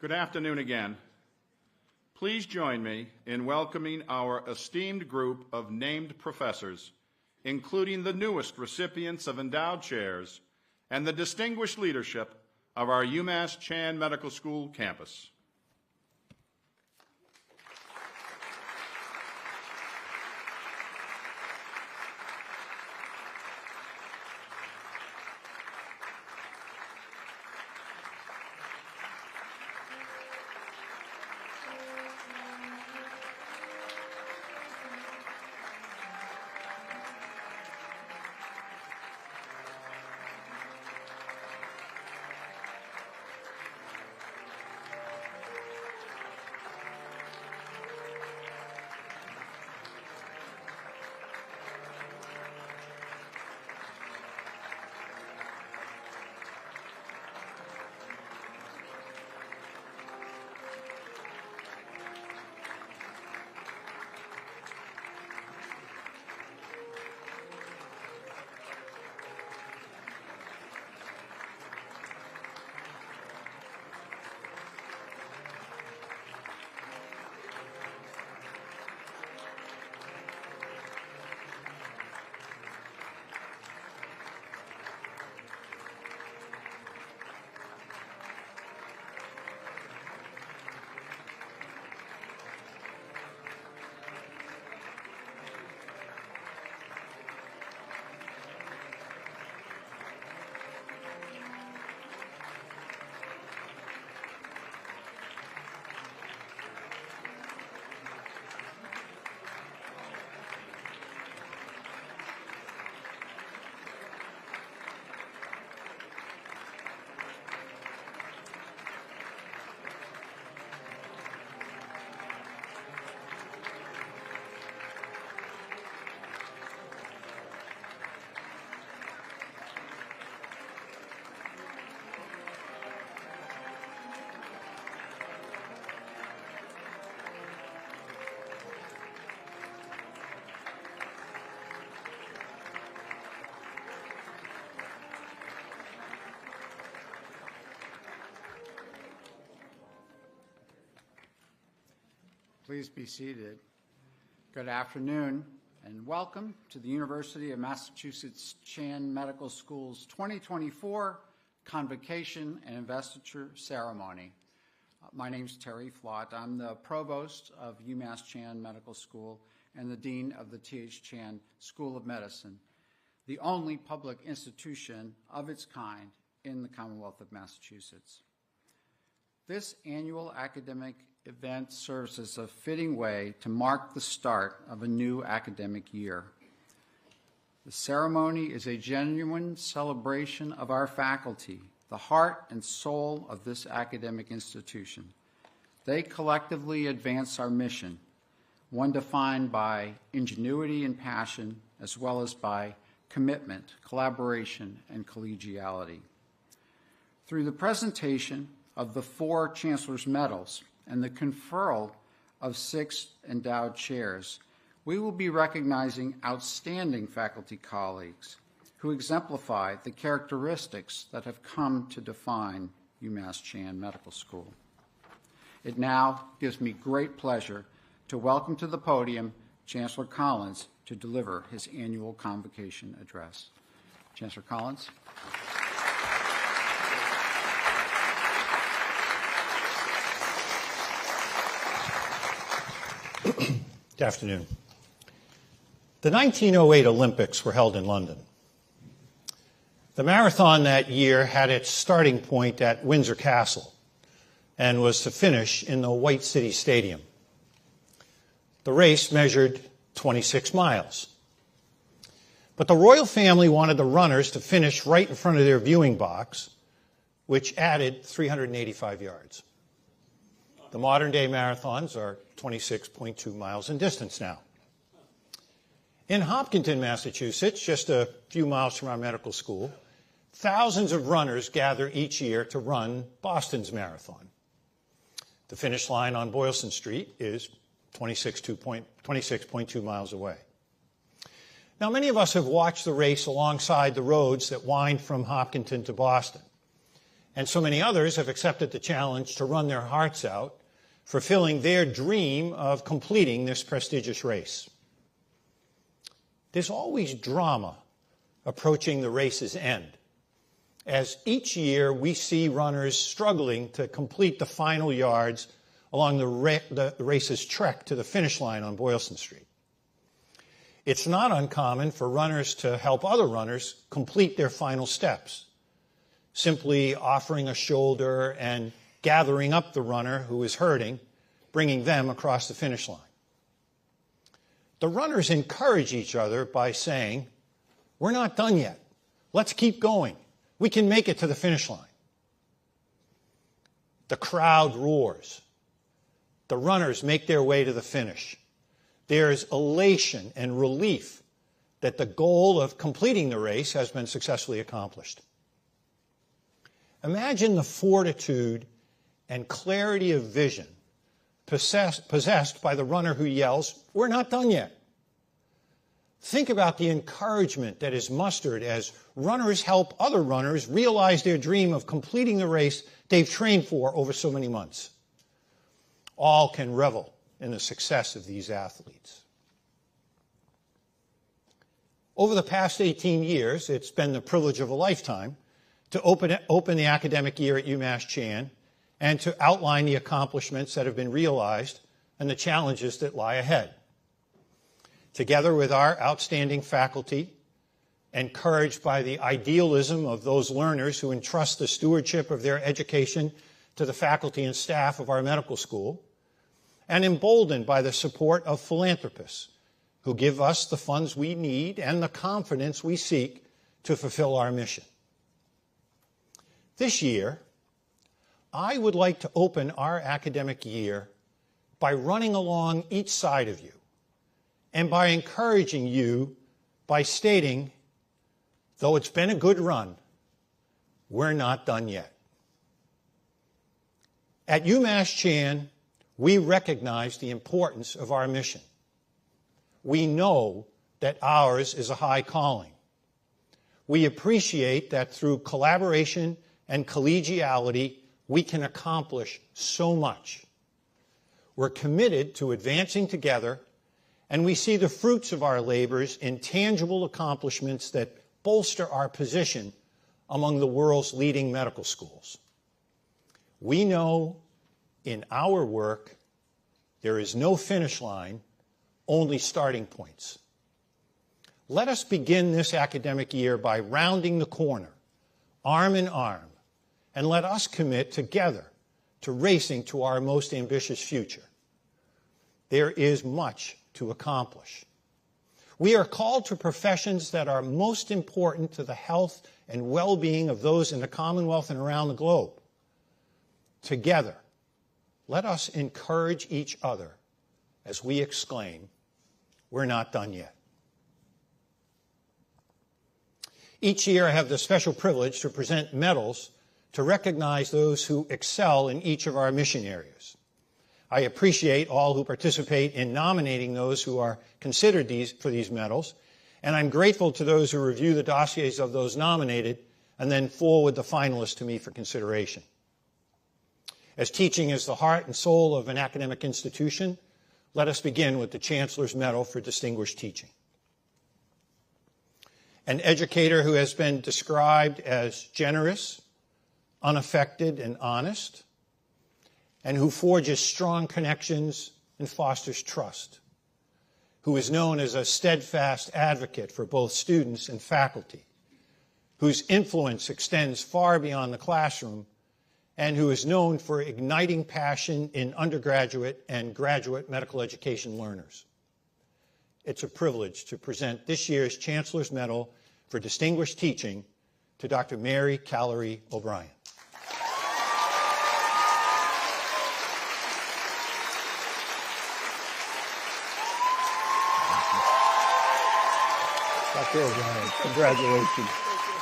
Good afternoon again. Please join me in welcoming our esteemed group of named professors, including the newest recipients of endowed chairs and the distinguished leadership of our UMass Chan Medical School campus. Please be seated. Good afternoon and welcome to the University of Massachusetts Chan Medical School's 2024 Convocation and Investiture Ceremony. My name is Terry Flott. I'm the Provost of UMass Chan Medical School and the Dean of the T.H. Chan School of Medicine, the only public institution of its kind in the Commonwealth of Massachusetts. This annual academic event serves as a fitting way to mark the start of a new academic year. The ceremony is a genuine celebration of our faculty, the heart and soul of this academic institution. They collectively advance our mission, one defined by ingenuity and passion, as well as by commitment, collaboration, and collegiality. Through the presentation of the 4 Chancellor's Medals and the conferral of 6 endowed chairs, we will be recognizing outstanding faculty colleagues who exemplify the characteristics that have come to define UMass Chan Medical School. It now gives me great pleasure to welcome to the podium Chancellor Collins to deliver his annual convocation address. Chancellor Collins. Good afternoon. The 1908 Olympics were held in London. The marathon that year had its starting point at Windsor Castle and was to finish in the White City Stadium. The race measured 26 miles. But the royal family wanted the runners to finish right in front of their viewing box, which added 385 yards. The modern-day marathons are 26.2 miles in distance now. In Hopkinton, Massachusetts, just a few miles from our medical school, thousands of runners gather each year to run Boston's marathon. The finish line on Boylston Street is 26.2 miles away. Now, many of us have watched the race alongside the roads that wind from Hopkinton to Boston. and so many others have accepted the challenge to run their hearts out, fulfilling their dream of completing this prestigious race. There's always drama approaching the race's end, as each year we see runners struggling to complete the final yards along the race's trek to the finish line on Boylston Street. It's not uncommon for runners to help other runners complete their final steps, simply offering a shoulder and gathering up the runner who is hurting, bringing them across the finish line. The runners encourage each other by saying, "We're not done yet. Let's keep going. We can make it to the finish line." The crowd roars. The runners make their way to the finish. There's elation and relief that the goal of completing the race has been successfully accomplished. Imagine the fortitude and clarity of vision possessed by the runner who yells, "We're not done yet." Think about the encouragement that is mustered as runners help other runners realize their dream of completing the race they've trained for over so many months. All can revel in the success of these athletes. Over the past 18 years, it's been the privilege of a lifetime to open the academic year at UMass Chan and to outline the accomplishments that have been realized and the challenges that lie ahead. Together with our outstanding faculty, encouraged by the idealism of those learners who entrust the stewardship of their education to the faculty and staff of our medical school, and emboldened by the support of philanthropists who give us the funds we need and the confidence we seek to fulfill our mission. This year, I would like to open our academic year by running along each side of you and by encouraging you by stating, though it's been a good run, we're not done yet. At UMass Chan, we recognize the importance of our mission. We know that ours is a high calling. We appreciate that through collaboration and collegiality, we can accomplish so much. We're committed to advancing together, and we see the fruits of our labors in tangible accomplishments that bolster our position among the world's leading medical schools. We know in our work there is no finish line, only starting points. Let us begin this academic year by rounding the corner, arm in arm, and let us commit together to racing to our most ambitious future. There is much to accomplish. We are called to professions that are most important to the health and well-being of those in the Commonwealth and around the globe. Together, let us encourage each other as we exclaim, "We're not done yet." Each year I have the special privilege to present medals to recognize those who excel in each of our mission areas. I appreciate all who participate in nominating those who are considered for these medals, and I'm grateful to those who review the dossiers of those nominated and then forward the finalists to me for consideration. As teaching is the heart and soul of an academic institution, let us begin with the Chancellor's Medal for Distinguished Teaching. An educator who has been described as generous, unaffected, and honest, and who forges strong connections and fosters trust, who is known as a steadfast advocate for both students and faculty, whose influence extends far beyond the classroom, and who is known for igniting passion in undergraduate and graduate medical education learners. It's a privilege to present this year's Chancellor's Medal for Distinguished Teaching to Dr. Mary Callery O'Brien. Dr. O'Brien, congratulations.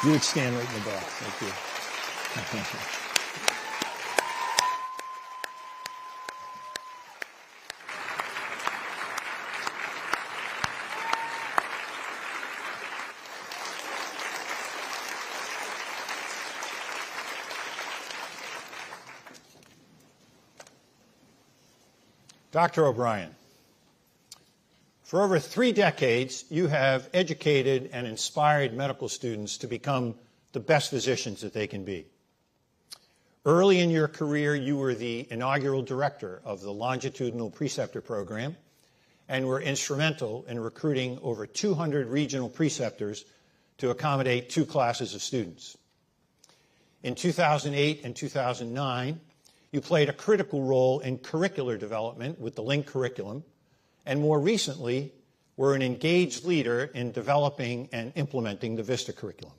You would stand right in the back. Thank you. Dr. O'Brien, for over 3 decades, you have educated and inspired medical students to become the best physicians that they can be. Early in your career, you were the inaugural director of the Longitudinal Preceptor Program and were instrumental in recruiting over 200 regional preceptors to accommodate 2 classes of students. In 2008 and 2009, you played a critical role in curricular development with the LINK curriculum, and more recently, were an engaged leader in developing and implementing the VISTA curriculum.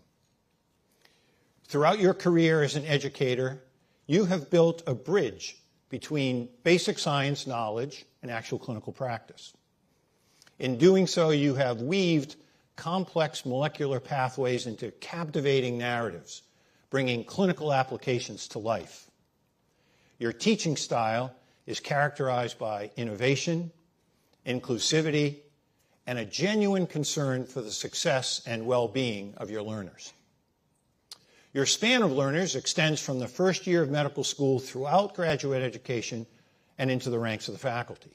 Throughout your career as an educator, you have built a bridge between basic science knowledge and actual clinical practice. In doing so, you have weaved complex molecular pathways into captivating narratives, bringing clinical applications to life. Your teaching style is characterized by innovation, inclusivity, and a genuine concern for the success and well-being of your learners. Your span of learners extends from the first year of medical school throughout graduate education and into the ranks of the faculty.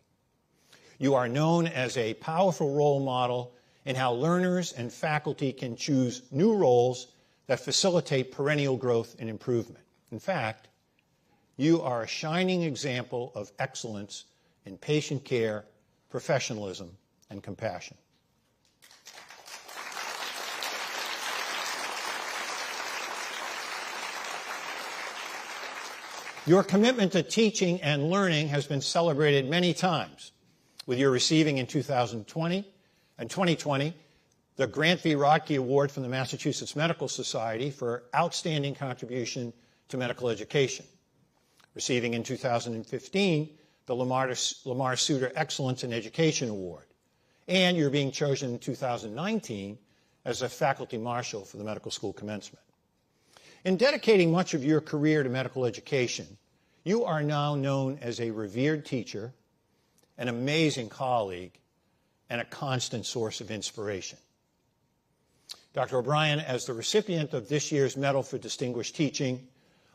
You are known as a powerful role model in how learners and faculty can choose new roles that facilitate perennial growth and improvement. In fact, you are a shining example of excellence in patient care, professionalism, and compassion. Your commitment to teaching and learning has been celebrated many times, with your receiving in 2020 and 2020 the Grant V. Rodke Award from the Massachusetts Medical Society for outstanding contribution to medical education, receiving in 2015 the Lamar Suter Excellence in Education Award, and you're being chosen in 2019 as a faculty marshal for the medical school commencement. In dedicating much of your career to medical education, you are now known as a revered teacher, an amazing colleague, and a constant source of inspiration. Dr. O'Brien, as the recipient of this year's Medal for Distinguished Teaching,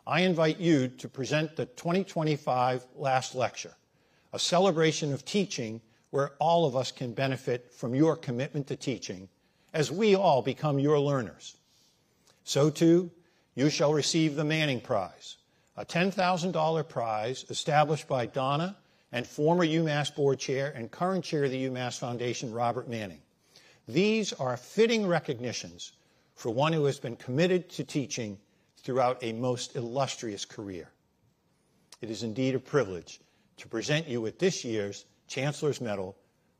I invite you to present the 2025 last lecture, a celebration of teaching where all of us can benefit from your commitment to teaching as we all become your learners. So too, you shall receive the Manning Prize, a $10,000 prize established by Donna and former UMass Board Chair and current Chair of the UMass Foundation, Robert Manning. These are fitting recognitions for one who has been committed to teaching throughout a most illustrious career. It is indeed a privilege to present you with this year's Chancellor's Medal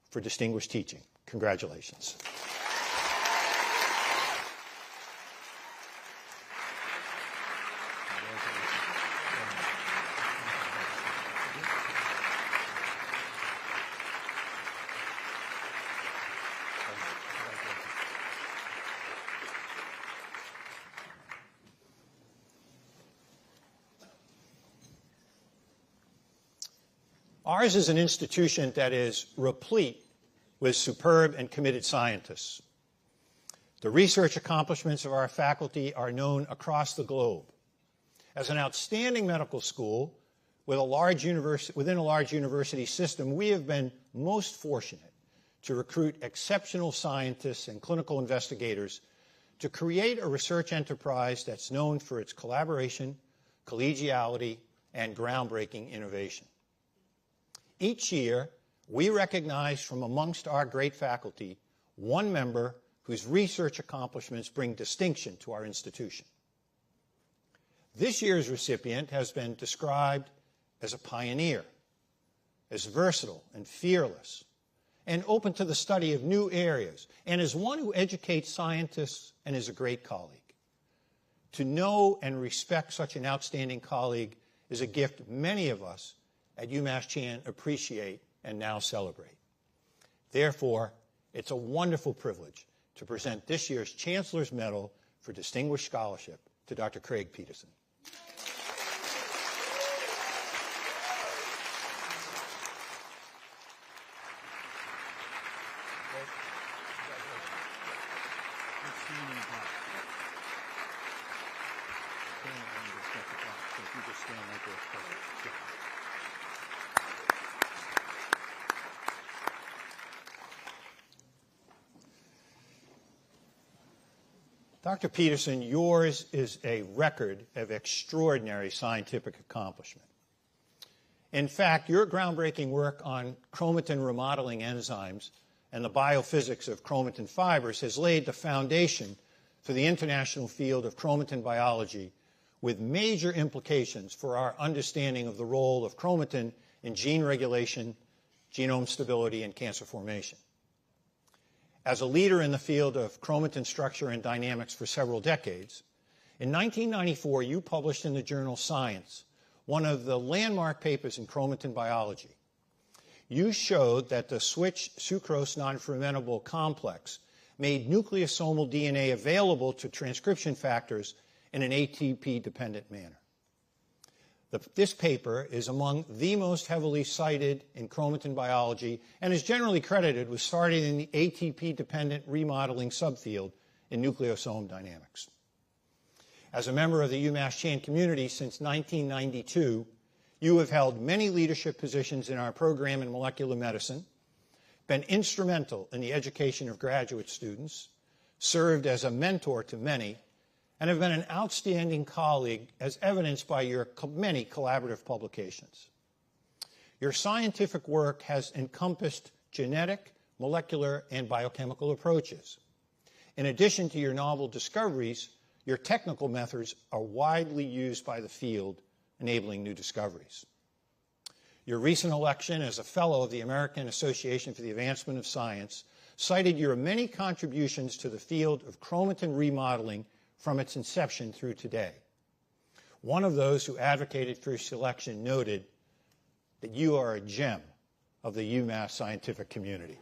for Distinguished Teaching. Congratulations. Ours is an institution that is replete with superb and committed scientists. The research accomplishments of our faculty are known across the globe. As an outstanding medical school within a large university system, we have been most fortunate to recruit exceptional scientists and clinical investigators to create a research enterprise that's known for its collaboration, collegiality, and groundbreaking innovation. Each year, we recognize from amongst our great faculty one member whose research accomplishments bring distinction to our institution. This year's recipient has been described as a pioneer, as versatile and fearless, and open to the study of new areas, and as one who educates scientists and is a great colleague. To know and respect such an outstanding colleague is a gift many of us at UMass Chan appreciate and now celebrate. Therefore, it's a wonderful privilege to present this year's Chancellor's Medal for Distinguished Scholarship to Dr. Craig Peterson. Dr. Peterson, yours is a record of extraordinary scientific accomplishment. In fact, your groundbreaking work on chromatin remodeling enzymes and the biophysics of chromatin fibers has laid the foundation for the international field of chromatin biology, with major implications for our understanding of the role of chromatin in gene regulation, genome stability, and cancer formation. As a leader in the field of chromatin structure and dynamics for several decades, in 1994 you published in the journal Science one of the landmark papers in chromatin biology. You showed that the switch sucrose non-fermentable complex made nucleosomal DNA available to transcription factors in an ATP-dependent manner. This paper is among the most heavily cited in chromatin biology and is generally credited with starting in the ATP-dependent remodeling subfield in nucleosome dynamics. As a member of the UMass Chan community since 1992, you have held many leadership positions in our program in molecular medicine, been instrumental in the education of graduate students, served as a mentor to many, and have been an outstanding colleague as evidenced by your many collaborative publications. Your scientific work has encompassed genetic, molecular, and biochemical approaches. In addition to your novel discoveries, your technical methods are widely used by the field, enabling new discoveries. Your recent election as a fellow of the American Association for the Advancement of Science cited your many contributions to the field of chromatin remodeling from its inception through today. One of those who advocated for your selection noted that you are a gem of the UMass scientific community.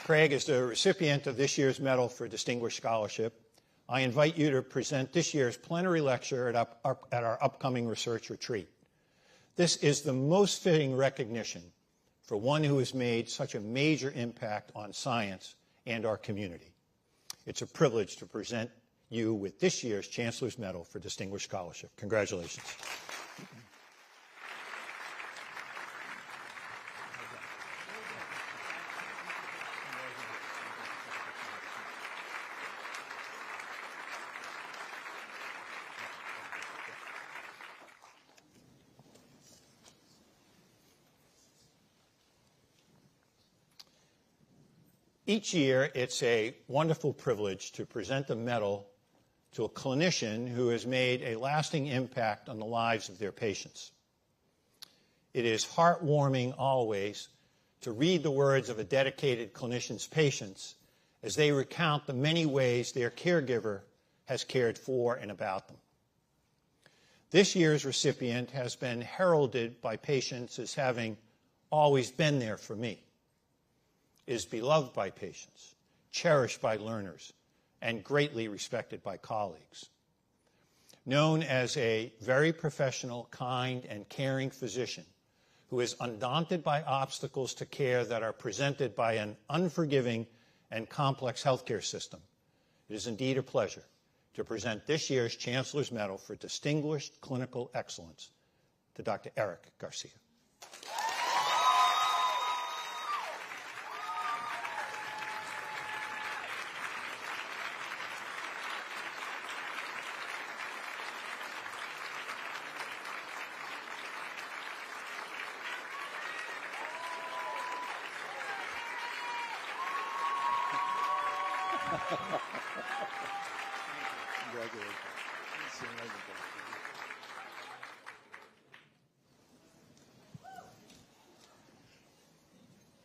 Craig is the recipient of this year's Medal for Distinguished Scholarship. I invite you to present this year's plenary lecture at our upcoming research retreat. This is the most fitting recognition for one who has made such a major impact on science and our community. It's a privilege to present you with this year's Chancellor's Medal for Distinguished Scholarship. Congratulations. Each year, it's a wonderful privilege to present a medal to a clinician who has made a lasting impact on the lives of their patients. It is heartwarming always to read the words of a dedicated clinician's patients as they recount the many ways their caregiver has cared for and about them. This year's recipient has been heralded by patients as having always been there for me, is beloved by patients, cherished by learners, and greatly respected by colleagues. Known as a very professional, kind, and caring physician who is undaunted by obstacles to care that are presented by an unforgiving and complex healthcare system, it is indeed a pleasure to present this year's Chancellor's Medal for Distinguished Clinical Excellence to Dr. Eric Garcia.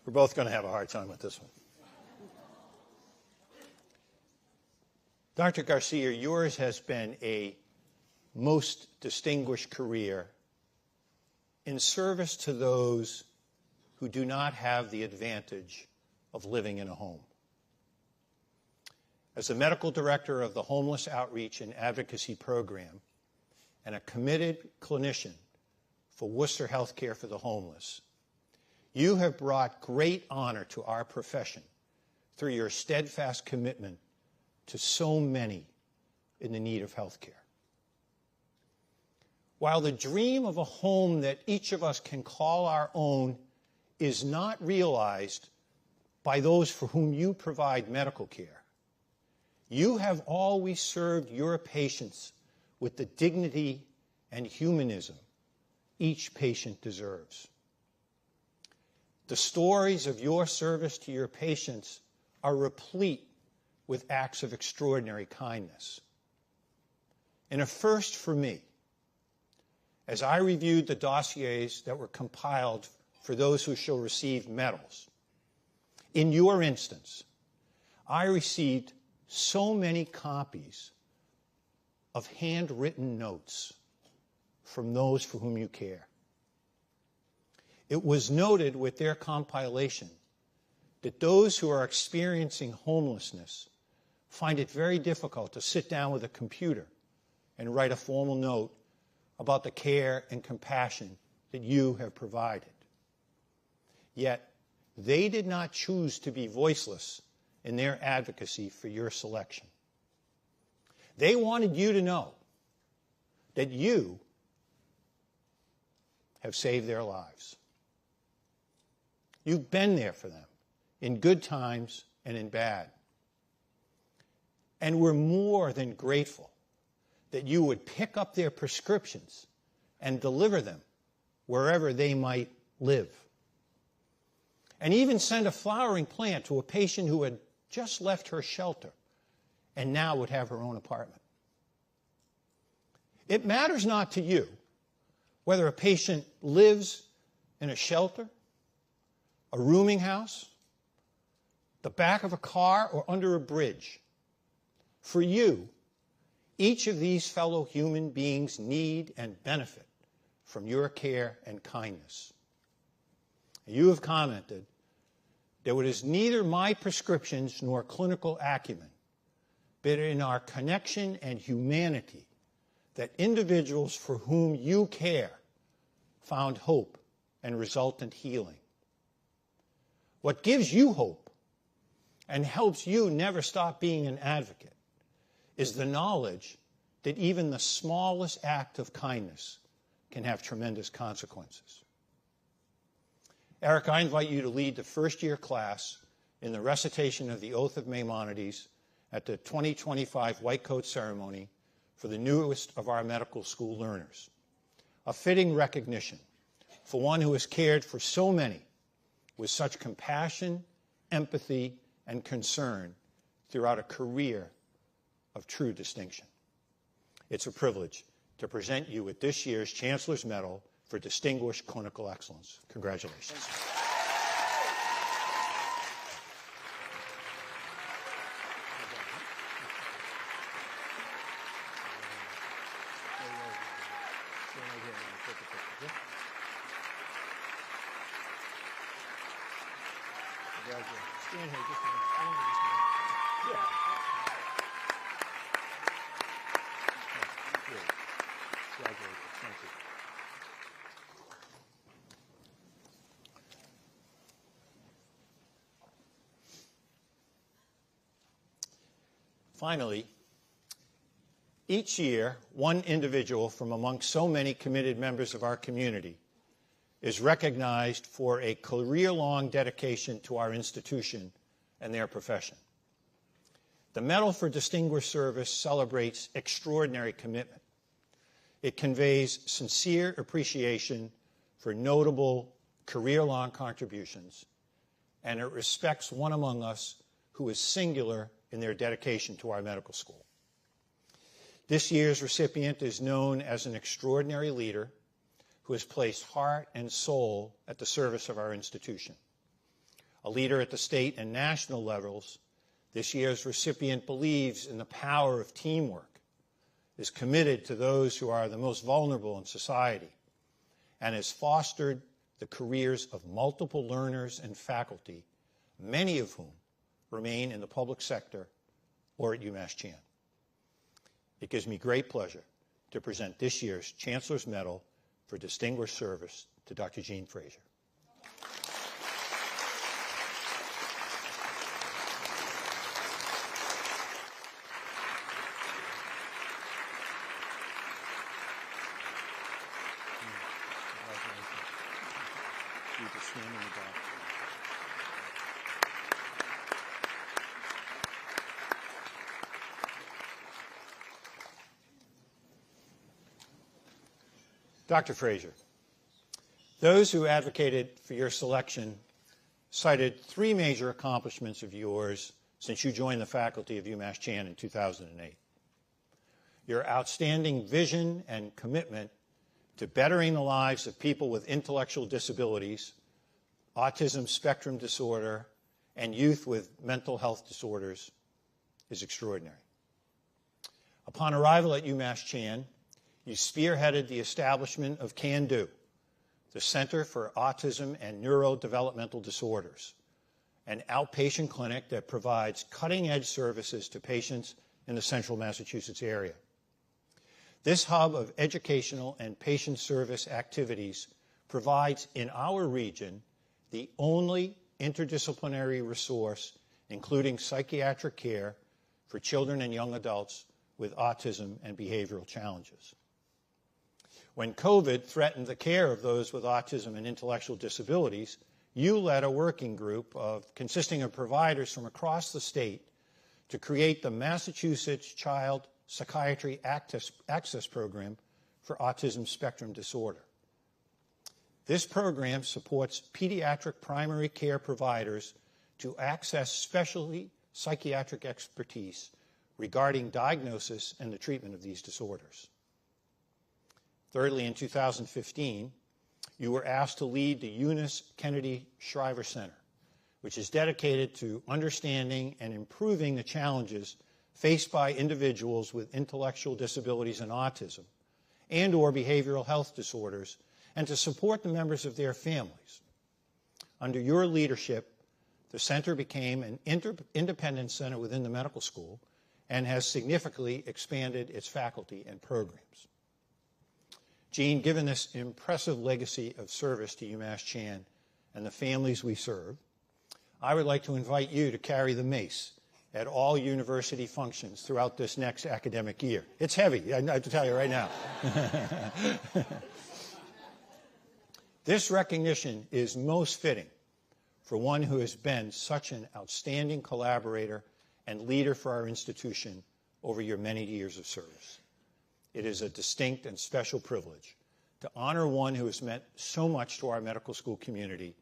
We're both going to have a hard time with this one. Dr. Garcia, yours has been a most distinguished career in service to those who do not have the advantage of living in a home. As the medical director of the Homeless Outreach and Advocacy Program and a committed clinician for Worcester Healthcare for the Homeless, you have brought great honor to our profession through your steadfast commitment to so many in the need of health care. while the dream of a home that each of us can call our own is not realized by those for whom you provide medical care, you have always served your patients with the dignity and humanism each patient deserves. The stories of your service to your patients are replete with acts of extraordinary kindness. And a first for me, as I reviewed the dossiers that were compiled for those who shall receive medals, in your instance, I received so many copies of handwritten notes from those for whom you care. It was noted with their compilation that those who are experiencing homelessness find it very difficult to sit down with a computer and write a formal note about the care and compassion that you have provided. Yet, they did not choose to be voiceless in their advocacy for your selection. They wanted you to know that you have saved their lives. You've been there for them in good times and in bad. And we're more than grateful that you would pick up their prescriptions and deliver them wherever they might live. And even send a flowering plant to a patient who had just left her shelter and now would have her own apartment. It matters not to you whether a patient lives in a shelter, a rooming house, the back of a car, or under a bridge. For you, each of these fellow human beings need and benefit from your care and kindness. You have commented that it is neither my prescriptions nor clinical acumen, but in our connection and humanity that individuals for whom you care found hope and resultant healing. What gives you hope and helps you never stop being an advocate is the knowledge that even the smallest act of kindness can have tremendous consequences. Eric, I invite you to lead the first-year class in the recitation of the Oath of Maimonides at the 2025 White Coat Ceremony for the newest of our medical school learners, a fitting recognition for one who has cared for so many with such compassion, empathy, and concern throughout a career of true distinction. It's a privilege to present you with this year's Chancellor's Medal for Distinguished Clinical Excellence. Congratulations. Finally, each year, one individual from among so many committed members of our community is recognized for a career-long dedication to our institution and their profession. The Medal for Distinguished Service celebrates extraordinary commitment. It conveys sincere appreciation for notable career-long contributions, and it respects one among us who is singular in their dedication to our medical school. This year's recipient is known as an extraordinary leader who has placed heart and soul at the service of our institution. A leader at the state and national levels, this year's recipient believes in the power of teamwork, is committed to those who are the most vulnerable in society, and has fostered the careers of multiple learners and faculty, many of whom remain in the public sector or at UMass Chan. It gives me great pleasure to present this year's Chancellor's Medal for Distinguished Service to Dr. Jean Fraser. you to stand in the back. Dr. Fraser, those who advocated for your selection cited three major accomplishments of yours since you joined the faculty of UMass Chan in 2008. Your outstanding vision and commitment to bettering the lives of people with intellectual disabilities, autism spectrum disorder, and youth with mental health disorders is extraordinary. Upon arrival at UMass Chan, you spearheaded the establishment of CAN-DO, the Center for Autism and Neurodevelopmental Disorders, an outpatient clinic that provides cutting-edge services to patients in the central Massachusetts area. This hub of educational and patient service activities provides in our region the only interdisciplinary resource including psychiatric care for children and young adults with autism and behavioral challenges. When COVID threatened the care of those with autism and intellectual disabilities, you led a working group consisting of providers from across the state to create the Massachusetts Child Psychiatry Access Program for Autism Spectrum Disorder. This program supports pediatric primary care providers to access specialty psychiatric expertise regarding diagnosis and the treatment of these disorders. Thirdly, in 2015, you were asked to lead the Eunice Kennedy Shriver Center, which is dedicated to understanding and improving the challenges faced by individuals with intellectual disabilities and autism and/or behavioral health disorders, and to support the members of their families. Under your leadership, the center became an independent center within the medical school and has significantly expanded its faculty and programs. Jean, given this impressive legacy of service to UMass Chan and the families we serve, I would like to invite you to carry the mace at all university functions throughout this next academic year. It's heavy, I have to tell you right now. This recognition is most fitting for one who has been such an outstanding collaborator and leader for our institution over your many years of service. It is a distinct and special privilege to honor one who has meant so much to our medical school community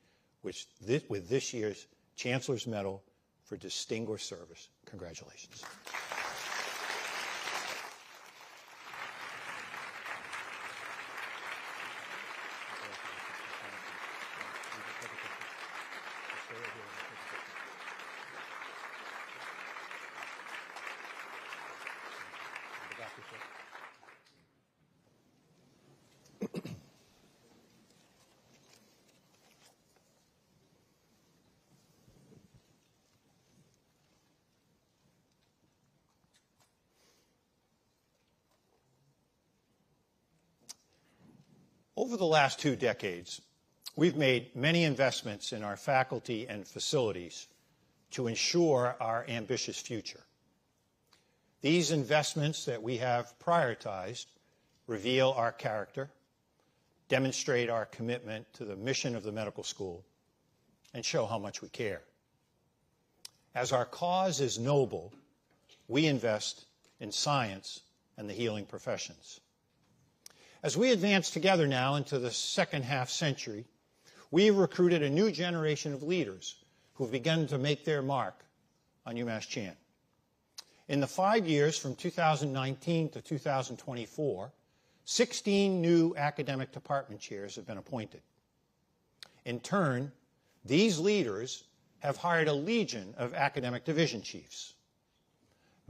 with this year's Chancellor's Medal for Distinguished Service. Congratulations. Over the last 2 decades, we've made many investments in our faculty and facilities to ensure our ambitious future. These investments that we have prioritized reveal our character, demonstrate our commitment to the mission of the medical school, and show how much we care. As our cause is noble, we invest in science and the healing professions. As we advance together now into the second half century, we've recruited a new generation of leaders who have begun to make their mark on UMass Chan. In the 5 years from 2019 to 2024, 16 new academic department chairs have been appointed. In turn, these leaders have hired a legion of academic division chiefs.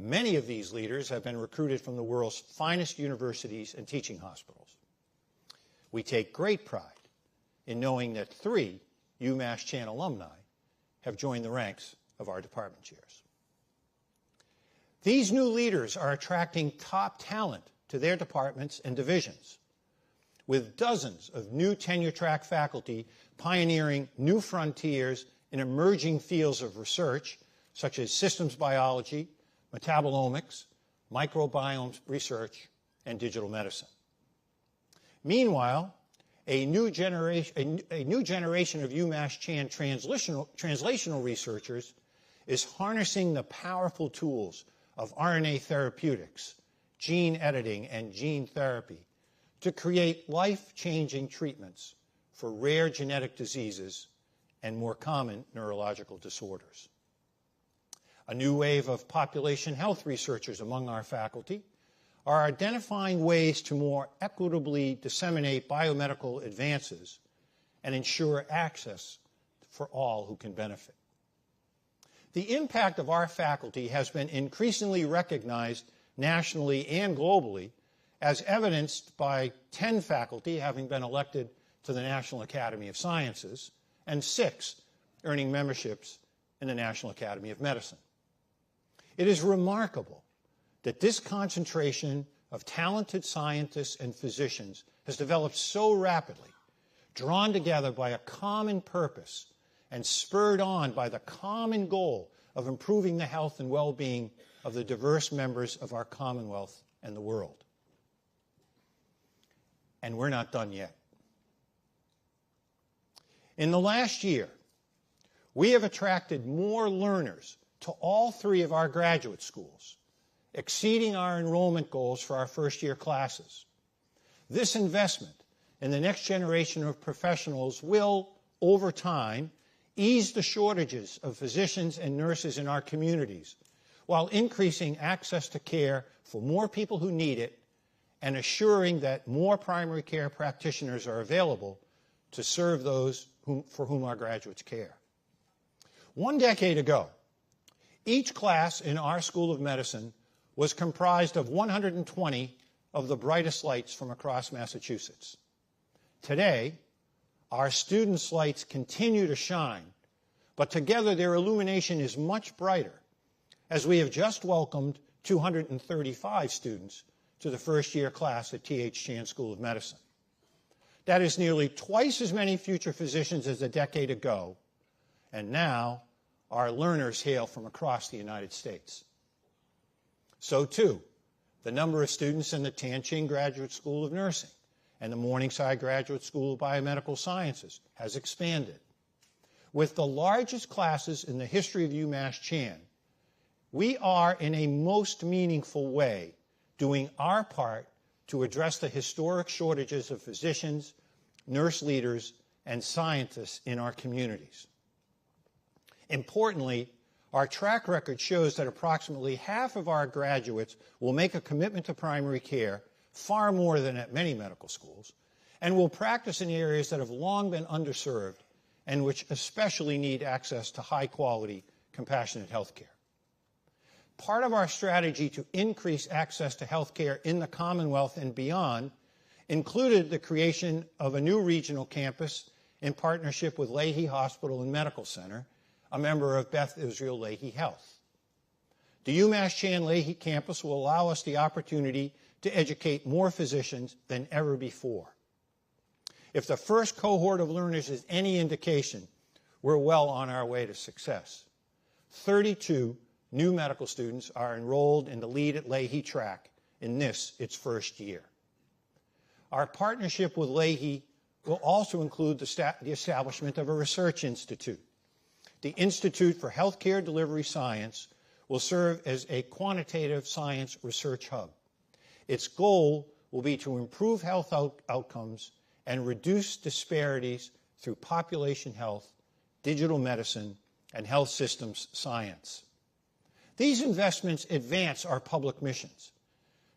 Many of these leaders have been recruited from the world's finest universities and teaching hospitals. We take great pride in knowing that 3 UMass Chan alumni have joined the ranks of our department chairs. These new leaders are attracting top talent to their departments and divisions, with dozens of new tenure-track faculty pioneering new frontiers in emerging fields of research, such as systems biology, metabolomics, microbiome research, and digital medicine. Meanwhile, a new generation of UMass Chan translational researchers is harnessing the powerful tools of RNA therapeutics, gene editing, and gene therapy to create life-changing treatments for rare genetic diseases and more common neurological disorders. A new wave of population health researchers among our faculty are identifying ways to more equitably disseminate biomedical advances and ensure access for all who can benefit. The impact of our faculty has been increasingly recognized nationally and globally, as evidenced by 10 faculty having been elected to the National Academy of Sciences and 6 earning memberships in the National Academy of Medicine. It is remarkable that this concentration of talented scientists and physicians has developed so rapidly, drawn together by a common purpose and spurred on by the common goal of improving the health and well-being of the diverse members of our Commonwealth and the world. And we're not done yet. In the last year, we have attracted more learners to all 3 of our graduate schools, exceeding our enrollment goals for our first-year classes. This investment in the next generation of professionals will, over time, ease the shortages of physicians and nurses in our communities, while increasing access to care for more people who need it and assuring that more primary care practitioners are available to serve those for whom our graduates care. 1 decade ago, each class in our School of Medicine was comprised of 120 of the brightest lights from across Massachusetts. Today, our students' lights continue to shine, but together their illumination is much brighter, as we have just welcomed 235 students to the first-year class at T.H. Chan School of Medicine. That is nearly twice as many future physicians as a decade ago, and now our learners hail from across the United States. So, too, the number of students in the Tanching Graduate School of Nursing and the Morningside Graduate School of Biomedical Sciences has expanded. With the largest classes in the history of UMass Chan, we are, in a most meaningful way, doing our part to address the historic shortages of physicians, nurse leaders, and scientists in our communities. Importantly, our track record shows that approximately half of our graduates will make a commitment to primary care, far more than at many medical schools, and will practice in areas that have long been underserved and which especially need access to high-quality, compassionate health care. Part of our strategy to increase access to health care in the Commonwealth and beyond included the creation of a new regional campus in partnership with Leahy Hospital and Medical Center, a member of Beth Israel Leahy Health. The UMass Chan Leahy campus will allow us the opportunity to educate more physicians than ever before. If the first cohort of learners is any indication, we're well on our way to success. 32 new medical students are enrolled in the Lead at Leahy track in this, its first year. Our partnership with Leahy will also include the establishment of a research institute. The Institute for Healthcare Delivery Science will serve as a quantitative science research hub. Its goal will be to improve health outcomes and reduce disparities through population health, digital medicine, and health systems science. These investments advance our public missions.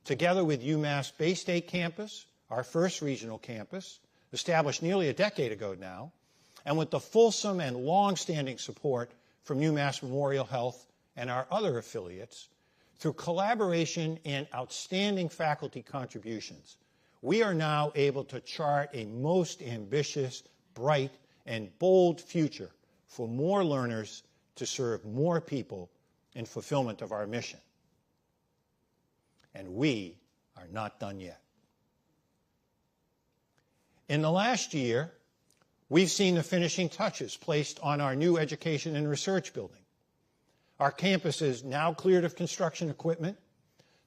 Together with UMass Bay State Campus, our first regional campus, established nearly a decade ago now, and with the fulsome and long-standing support from UMass Memorial Health and our other affiliates, through collaboration and outstanding faculty contributions, we are now able to chart a most ambitious, bright, and bold future for more learners to serve more people in fulfillment of our mission. And we are not done yet. In the last year, we've seen the finishing touches placed on our new education and research building. Our campus is now cleared of construction equipment.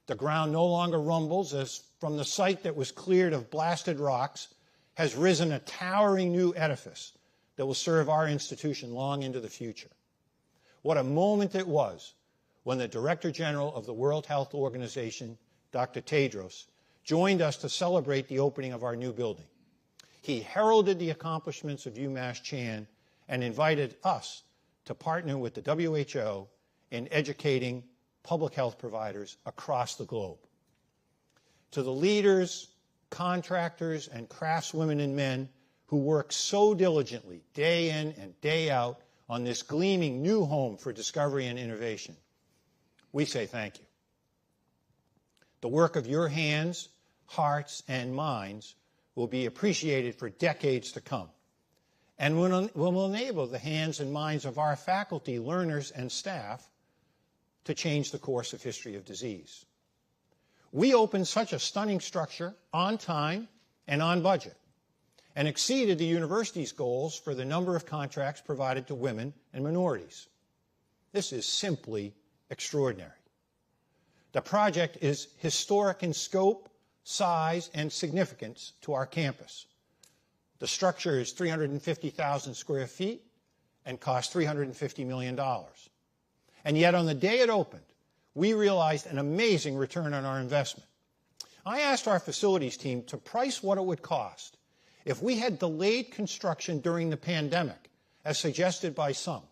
The ground no longer rumbles, as from the site that was cleared of blasted rocks, has risen a towering new edifice that will serve our institution long into the future. What a moment it was when the Director General of the World Health Organization, Dr. Tedros, joined us to celebrate the opening of our new building. He heralded the accomplishments of UMass Chan and invited us to partner with the WHO in educating public health providers across the globe. To the leaders, contractors, and craftswomen and men who work so diligently day in and day out on this gleaming new home for discovery and innovation, we say thank you. The work of your hands, hearts, and minds will be appreciated for decades to come and will enable the hands and minds of our faculty, learners, and staff to change the course of history of disease. We opened such a stunning structure on time and on budget and exceeded the university's goals for the number of contracts provided to women and minorities. This is simply extraordinary. The project is historic in scope, size, and significance to our campus. The structure is 350,000 square feet and cost $350 million. And yet on the day it opened, we realized an amazing return on our investment. I asked our facilities team to price what it would cost if we had delayed construction during the pandemic, as suggested by some,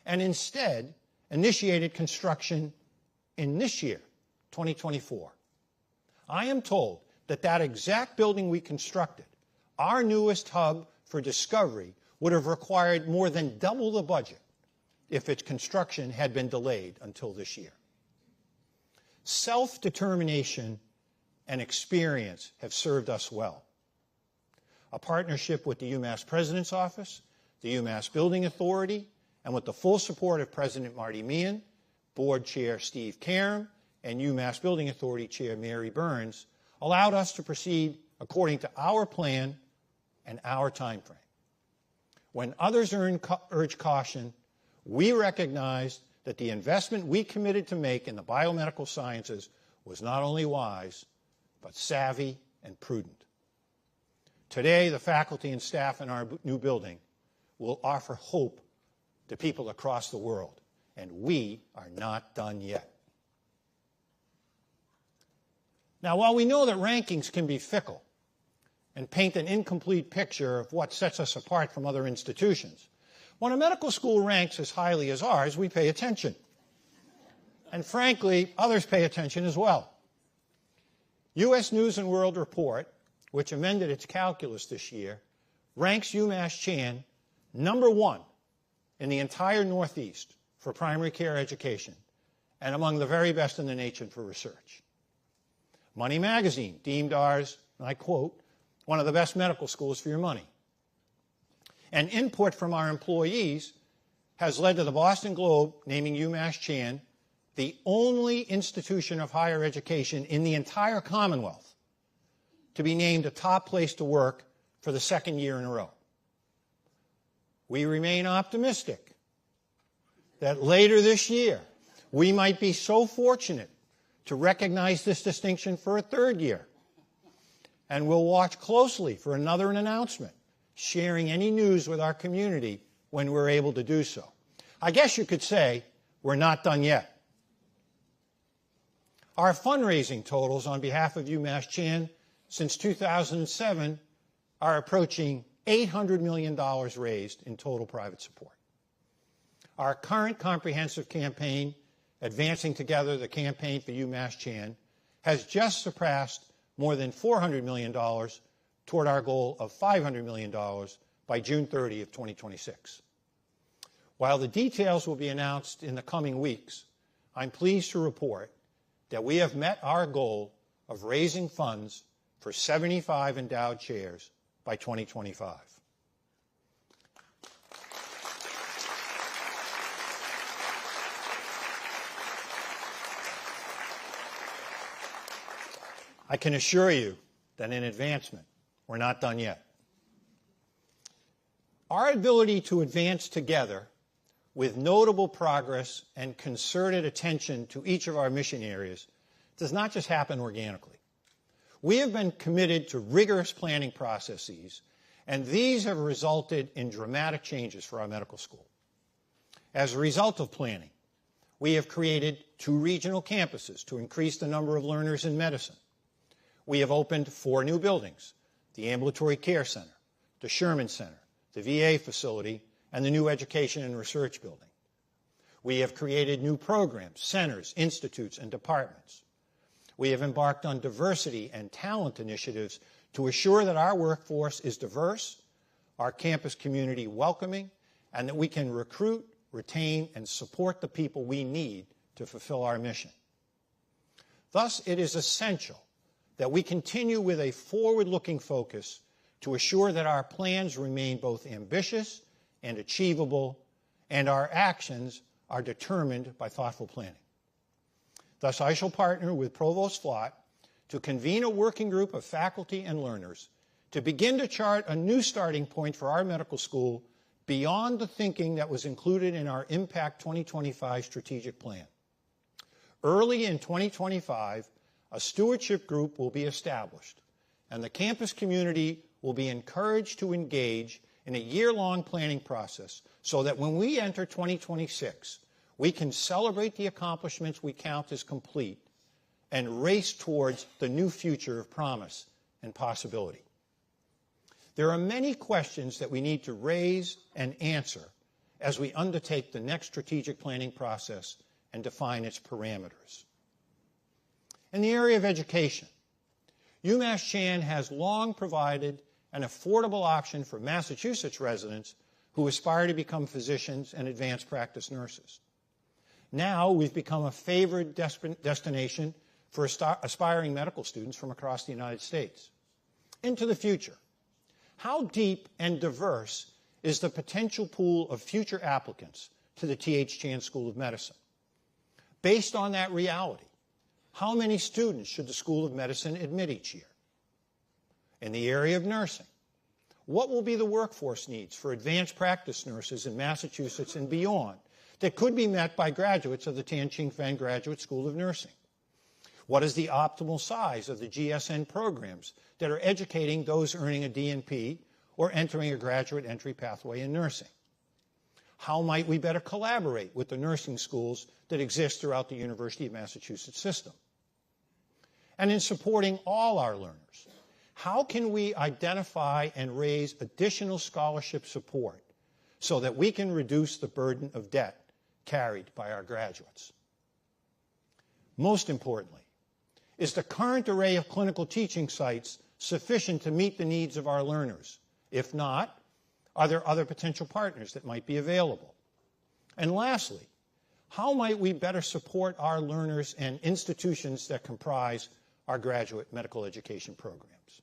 and instead initiated construction in this year, 2024. I am told that that exact building we constructed, our newest hub for discovery, would have required more than double the budget if its construction had been delayed until this year. Self-determination and experience have served us well. A partnership with the UMass President's Office, the UMass Building Authority, and with the full support of President Marty Meehan, Board Chair Steve Karam, and UMass Building Authority Chair Mary Burns, allowed us to proceed according to our plan and our time frame. When others urge caution, we recognized that the investment we committed to make in the biomedical sciences was not only wise, but savvy and prudent. Today, the faculty and staff in our new building will offer hope to people across the world, and we are not done yet. Now, while we know that rankings can be fickle and paint an incomplete picture of what sets us apart from other institutions, when a medical school ranks as highly as ours, we pay attention. And frankly, others pay attention as well. U.S. News & World Report, which amended its calculus this year, ranks UMass Chan #1 in the entire Northeast for primary care education and among the very best in the nation for research. Money Magazine deemed ours, and I quote, one of the best medical schools for your money. And input from our employees has led to the Boston Globe naming UMass Chan the only institution of higher education in the entire Commonwealth to be named a top place to work for the second year in a row. We remain optimistic that later this year we might be so fortunate to recognize this distinction for a third year. And we'll watch closely for another announcement, sharing any news with our community when we're able to do so. I guess you could say we're not done yet. Our fundraising totals on behalf of UMass Chan since 2007 are approaching $800 million raised in total private support. Our current comprehensive campaign, Advancing Together, the Campaign for UMass Chan, has just surpassed more than $400 million toward our goal of $500 million by June 30 of 2026. While the details will be announced in the coming weeks, I'm pleased to report that we have met our goal of raising funds for 75 endowed chairs by 2025. I can assure you that in advancement, we're not done yet. Our ability to advance together with notable progress and concerted attention to each of our mission areas does not just happen organically. We have been committed to rigorous planning processes, and these have resulted in dramatic changes for our medical school. As a result of planning, we have created 2 regional campuses to increase the number of learners in medicine. We have opened 4 new buildings: the Ambulatory Care Center, the Sherman Center, the VA facility, and the new Education and Research Building. We have created new programs, centers, institutes, and departments. We have embarked on diversity and talent initiatives to assure that our workforce is diverse, our campus community welcoming, and that we can recruit, retain, and support the people we need to fulfill our mission. Thus, it is essential that we continue with a forward-looking focus to assure that our plans remain both ambitious and achievable, and our actions are determined by thoughtful planning. Thus, I shall partner with Provost Flott to convene a working group of faculty and learners to begin to chart a new starting point for our medical school beyond the thinking that was included in our Impact 2025 strategic plan. Early in 2025, a stewardship group will be established, and the campus community will be encouraged to engage in a year-long planning process so that when we enter 2026, we can celebrate the accomplishments we count as complete and race towards the new future of promise and possibility. There are many questions that we need to raise and answer as we undertake the next strategic planning process and define its parameters. In the area of education, UMass Chan has long provided an affordable option for Massachusetts residents who aspire to become physicians and advanced practice nurses. Now we've become a favored destination for aspiring medical students from across the United States. Into the future, how deep and diverse is the potential pool of future applicants to the T.H. Chan School of Medicine? Based on that reality, how many students should the School of Medicine admit each year? In the area of nursing, what will be the workforce needs for advanced practice nurses in Massachusetts and beyond that could be met by graduates of the Tan Ching Fen Graduate School of Nursing? What is the optimal size of the GSN programs that are educating those earning a DNP or entering a graduate entry pathway in nursing? How might we better collaborate with the nursing schools that exist throughout the University of Massachusetts system? And in supporting all our learners, how can we identify and raise additional scholarship support so that we can reduce the burden of debt carried by our graduates? Most importantly, is the current array of clinical teaching sites sufficient to meet the needs of our learners? If not, are there other potential partners that might be available? And lastly, how might we better support our learners and institutions that comprise our graduate medical education programs?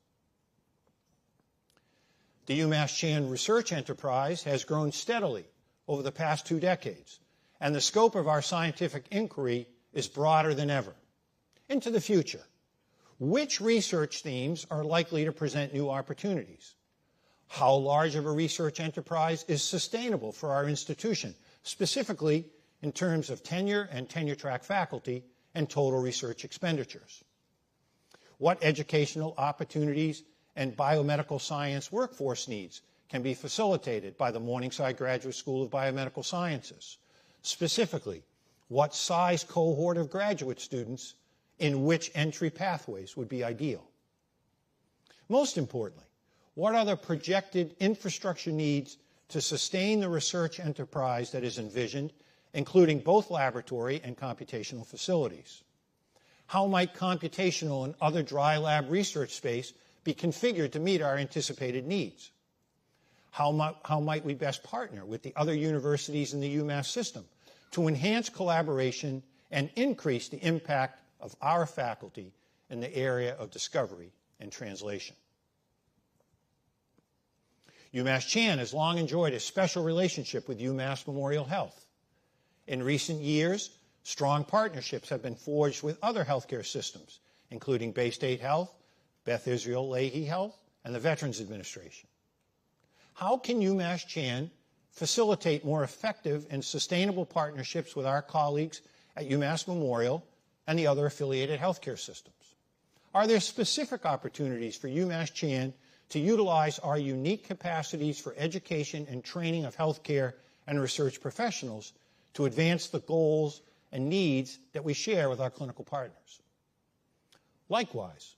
The UMass Chan research enterprise has grown steadily over the past 2 decades, and the scope of our scientific inquiry is broader than ever. Into the future, which research themes are likely to present new opportunities? How large of a research enterprise is sustainable for our institution, specifically in terms of tenure and tenure-track faculty and total research expenditures? What educational opportunities and biomedical science workforce needs can be facilitated by the Morningside Graduate School of Biomedical Sciences? Specifically, what size cohort of graduate students in which entry pathways would be ideal? Most importantly, what are the projected infrastructure needs to sustain the research enterprise that is envisioned, including both laboratory and computational facilities? How might computational and other dry lab research space be configured to meet our anticipated needs? How might we best partner with the other universities in the UMass system to enhance collaboration and increase the impact of our faculty in the area of discovery and translation? UMass Chan has long enjoyed a special relationship with UMass Memorial Health. In recent years, strong partnerships have been forged with other healthcare systems, including Bay State Health, Beth Israel Lahey Health, and the Veterans Administration. How can UMass Chan facilitate more effective and sustainable partnerships with our colleagues at UMass Memorial and the other affiliated healthcare systems? Are there specific opportunities for UMass Chan to utilize our unique capacities for education and training of healthcare and research professionals to advance the goals and needs that we share with our clinical partners? Likewise,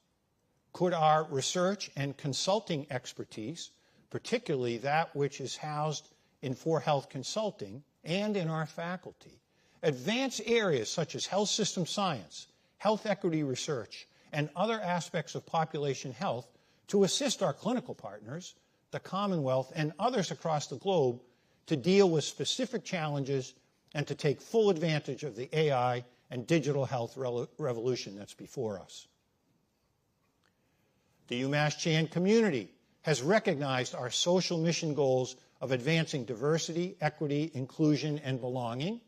could our research and consulting expertise, particularly that which is housed in 4Health Consulting and in our faculty, advance areas such as health system science, health equity research, and other aspects of population health to assist our clinical partners, the Commonwealth, and others across the globe to deal with specific challenges and to take full advantage of the AI and digital health revolution that's before us? The UMass Chan community has recognized our social mission goals of advancing diversity, equity, inclusion, and belonging,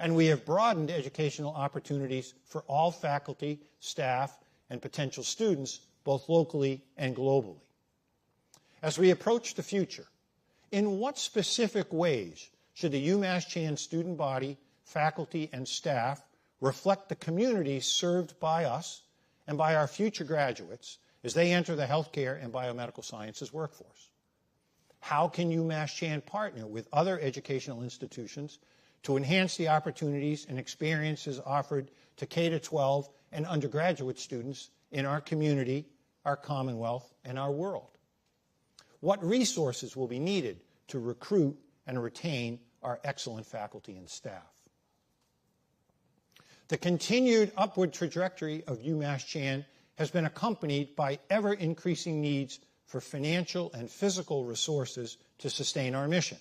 and we have broadened educational opportunities for all faculty, staff, and potential students, both locally and globally. As we approach the future, in what specific ways should the UMass Chan student body, faculty, and staff reflect the communities served by us and by our future graduates as they enter the healthcare and biomedical sciences workforce? How can UMass Chan partner with other educational institutions to enhance the opportunities and experiences offered to K-12 and undergraduate students in our community, our Commonwealth, and our world? What resources will be needed to recruit and retain our excellent faculty and staff? The continued upward trajectory of UMass Chan has been accompanied by ever-increasing needs for financial and physical resources to sustain our mission.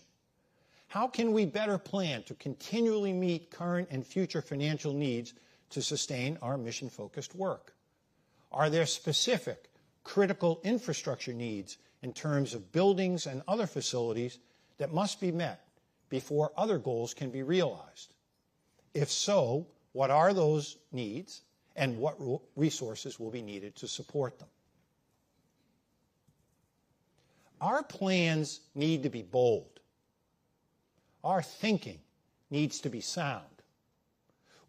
How can we better plan to continually meet current and future financial needs to sustain our mission-focused work? Are there specific critical infrastructure needs in terms of buildings and other facilities that must be met before other goals can be realized? If so, what are those needs and what resources will be needed to support them? Our plans need to be bold. Our thinking needs to be sound.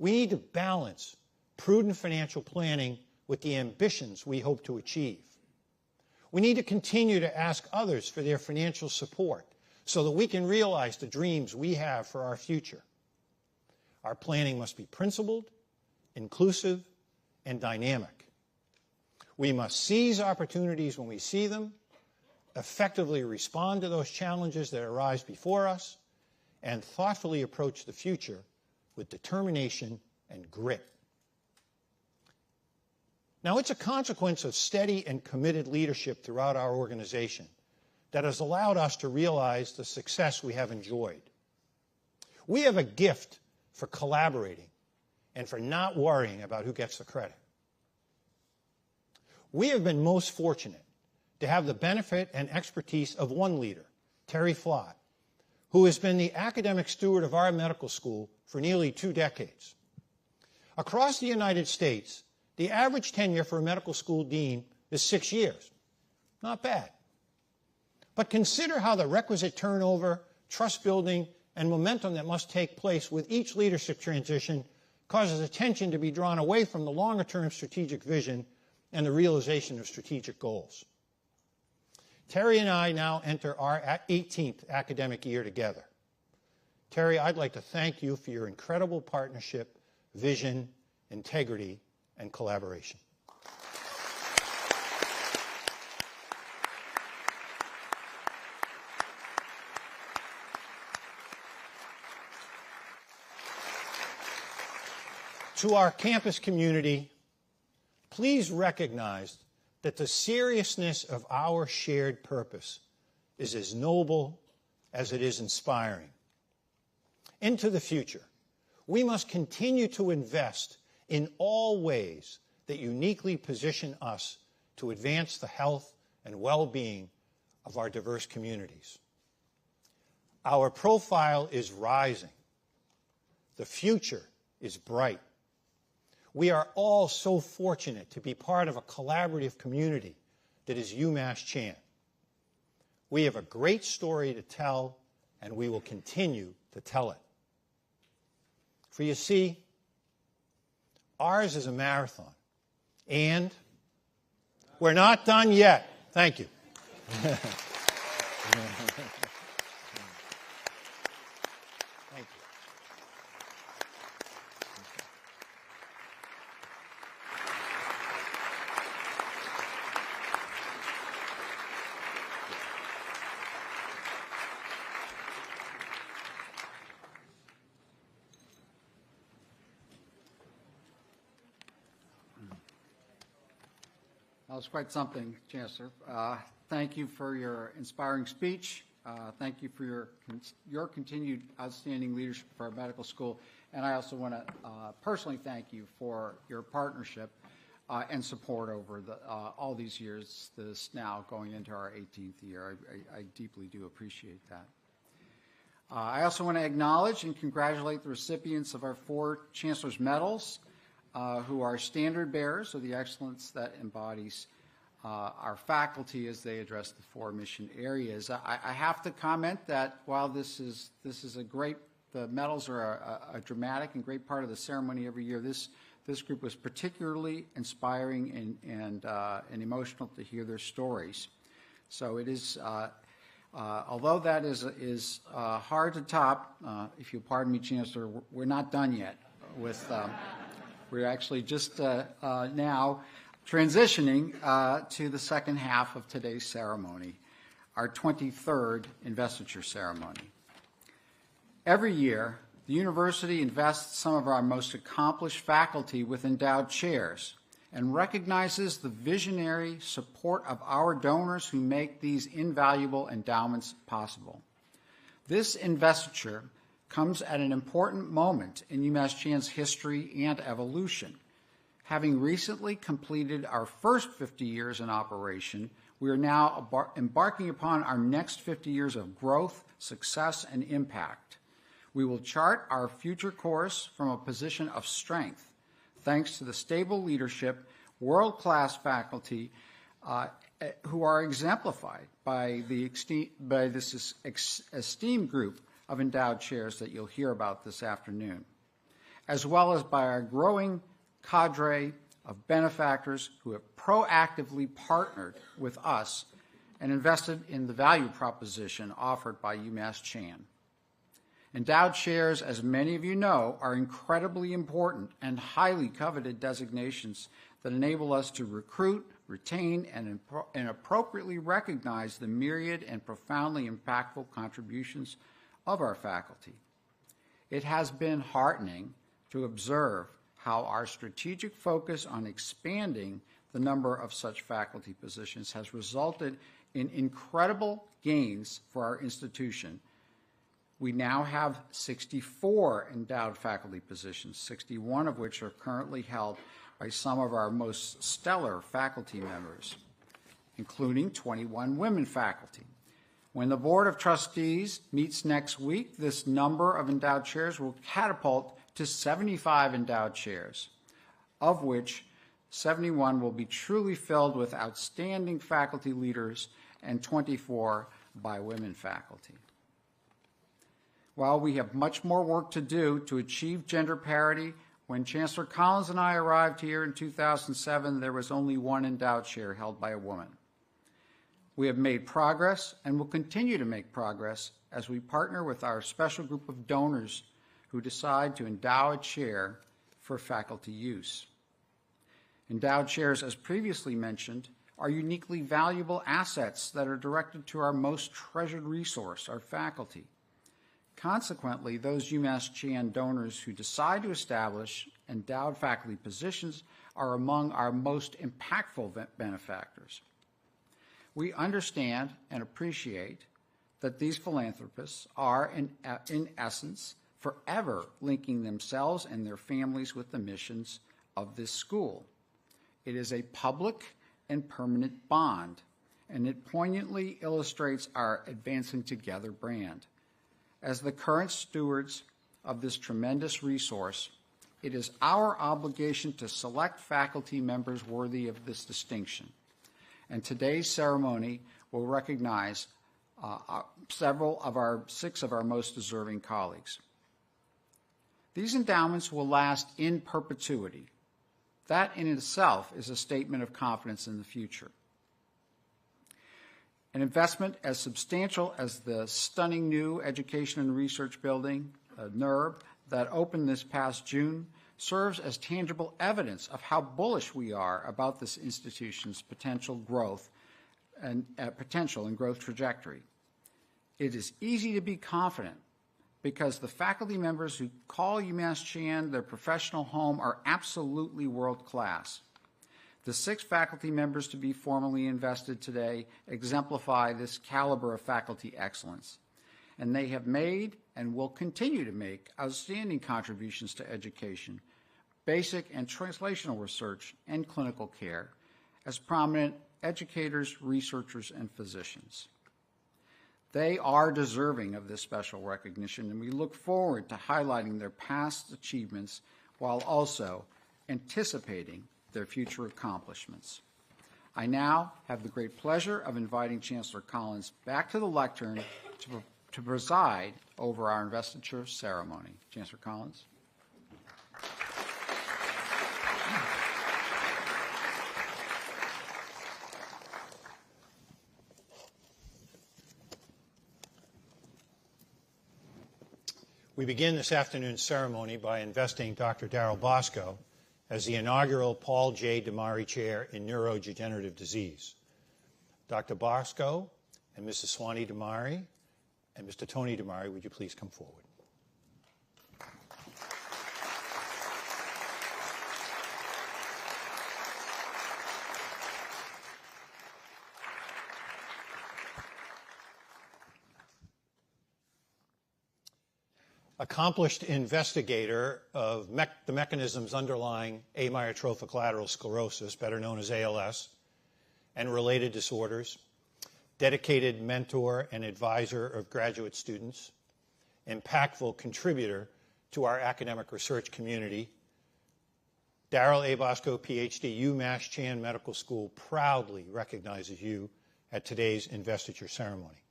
We need to balance prudent financial planning with the ambitions we hope to achieve. We need to continue to ask others for their financial support so that we can realize the dreams we have for our future. Our planning must be principled, inclusive, and dynamic. We must seize opportunities when we see them, effectively respond to those challenges that arise before us, and thoughtfully approach the future with determination and grit. Now, it's a consequence of steady and committed leadership throughout our organization that has allowed us to realize the success we have enjoyed. We have a gift for collaborating and for not worrying about who gets the credit. We have been most fortunate to have the benefit and expertise of one leader, Terry Flott, who has been the academic steward of our medical school for nearly 2 decades. Across the United States, the average tenure for a medical school dean is 6 years. Not bad. But consider how the requisite turnover, trust building, and momentum that must take place with each leadership transition causes attention to be drawn away from the longer-term strategic vision and the realization of strategic goals. Terry and I now enter our 18th academic year together. Terry, I'd like to thank you for your incredible partnership, vision, integrity, and collaboration. To our campus community, please recognize that the seriousness of our shared purpose is as noble as it is inspiring. Into the future, we must continue to invest in all ways that uniquely position us to advance the health and well-being of our diverse communities. Our profile is rising. The future is bright. We are all so fortunate to be part of a collaborative community that is UMass Chan. We have a great story to tell, and we will continue to tell it. For you see, ours is a marathon, and We're not done yet. Thank you. Thank you. That was quite something, Chancellor. Thank you for your inspiring speech. Thank you for your continued outstanding leadership for our medical school. And I also want to personally thank you for your partnership and support over all these years, this now going into our 18th year. I deeply do appreciate that. I also want to acknowledge and congratulate the recipients of our 4 Chancellor's Medals, who are standard bearers of the excellence that embodies our faculty as they address the 4 mission areas. I have to comment that while this is a great, the medals are a dramatic and great part of the ceremony every year, this group was particularly inspiring and emotional to hear their stories. So it is, although that is hard to top, if you'll pardon me, Chancellor, we're not done yet with. We're actually just now transitioning to the second half of today's ceremony, our 23rd investiture ceremony. Every year, the university invests some of our most accomplished faculty with endowed chairs and recognizes the visionary support of our donors who make these invaluable endowments possible. This investiture comes at an important moment in UMass Chan's history and evolution. Having recently completed our first 50 years in operation, we are now embarking upon our next 50 years of growth, success, and impact. We will chart our future course from a position of strength, thanks to the stable leadership, world-class faculty who are exemplified by this esteemed group of endowed chairs that you'll hear about this afternoon, as well as by our growing cadre of benefactors who have proactively partnered with us and invested in the value proposition offered by UMass Chan. Endowed chairs, as many of you know, are incredibly important and highly coveted designations that enable us to recruit, retain, and appropriately recognize the myriad and profoundly impactful contributions of our faculty. It has been heartening to observe how our strategic focus on expanding the number of such faculty positions has resulted in incredible gains for our institution. We now have 64 endowed faculty positions, 61 of which are currently held by some of our most stellar faculty members, including 21 women faculty. When the Board of Trustees meets next week, this number of endowed chairs will catapult to 75 endowed chairs, of which 71 will be truly filled with outstanding faculty leaders and 24 by women faculty. While we have much more work to do to achieve gender parity, when Chancellor Collins and I arrived here in 2007, there was only 1 endowed chair held by a woman. We have made progress and will continue to make progress as we partner with our special group of donors who decide to endow a chair for faculty use. Endowed chairs, as previously mentioned, are uniquely valuable assets that are directed to our most treasured resource, our faculty. Consequently, those UMass Chan donors who decide to establish endowed faculty positions are among our most impactful benefactors. We understand and appreciate that these philanthropists are, in essence, forever linking themselves and their families with the missions of this school. It is a public and permanent bond, and it poignantly illustrates our Advancing Together brand. As the current stewards of this tremendous resource, it is our obligation to select faculty members worthy of this distinction. And today's ceremony will recognize several of 6 of our most deserving colleagues. These endowments will last in perpetuity. That in itself is a statement of confidence in the future. An investment as substantial as the stunning new Education and Research Building, NERB, that opened this past June serves as tangible evidence of how bullish we are about this institution's potential growth and growth trajectory. It is easy to be confident because the faculty members who call UMass Chan their professional home are absolutely world class. The 6 faculty members to be formally invested today exemplify this caliber of faculty excellence, and they have made and will continue to make outstanding contributions to education, basic and translational research, and clinical care as prominent educators, researchers, and physicians. They are deserving of this special recognition, and we look forward to highlighting their past achievements while also anticipating their future accomplishments. I now have the great pleasure of inviting Chancellor Collins back to the lectern to preside over our investiture ceremony. Chancellor Collins. We begin this afternoon's ceremony by investing Dr. Darryl Bosco as the inaugural Paul J. Damari Chair in Neurodegenerative Disease. Dr. Bosco and Mrs. Swanee Damari and Mr. Tony Damari, would you please come forward? Accomplished investigator of the mechanisms underlying amyotrophic lateral sclerosis, better known as ALS, and related disorders, dedicated mentor and advisor of graduate students, impactful contributor to our academic research community, Darryl A. Bosco, PhD, UMass Chan Medical School proudly recognizes you at today's investiture ceremony.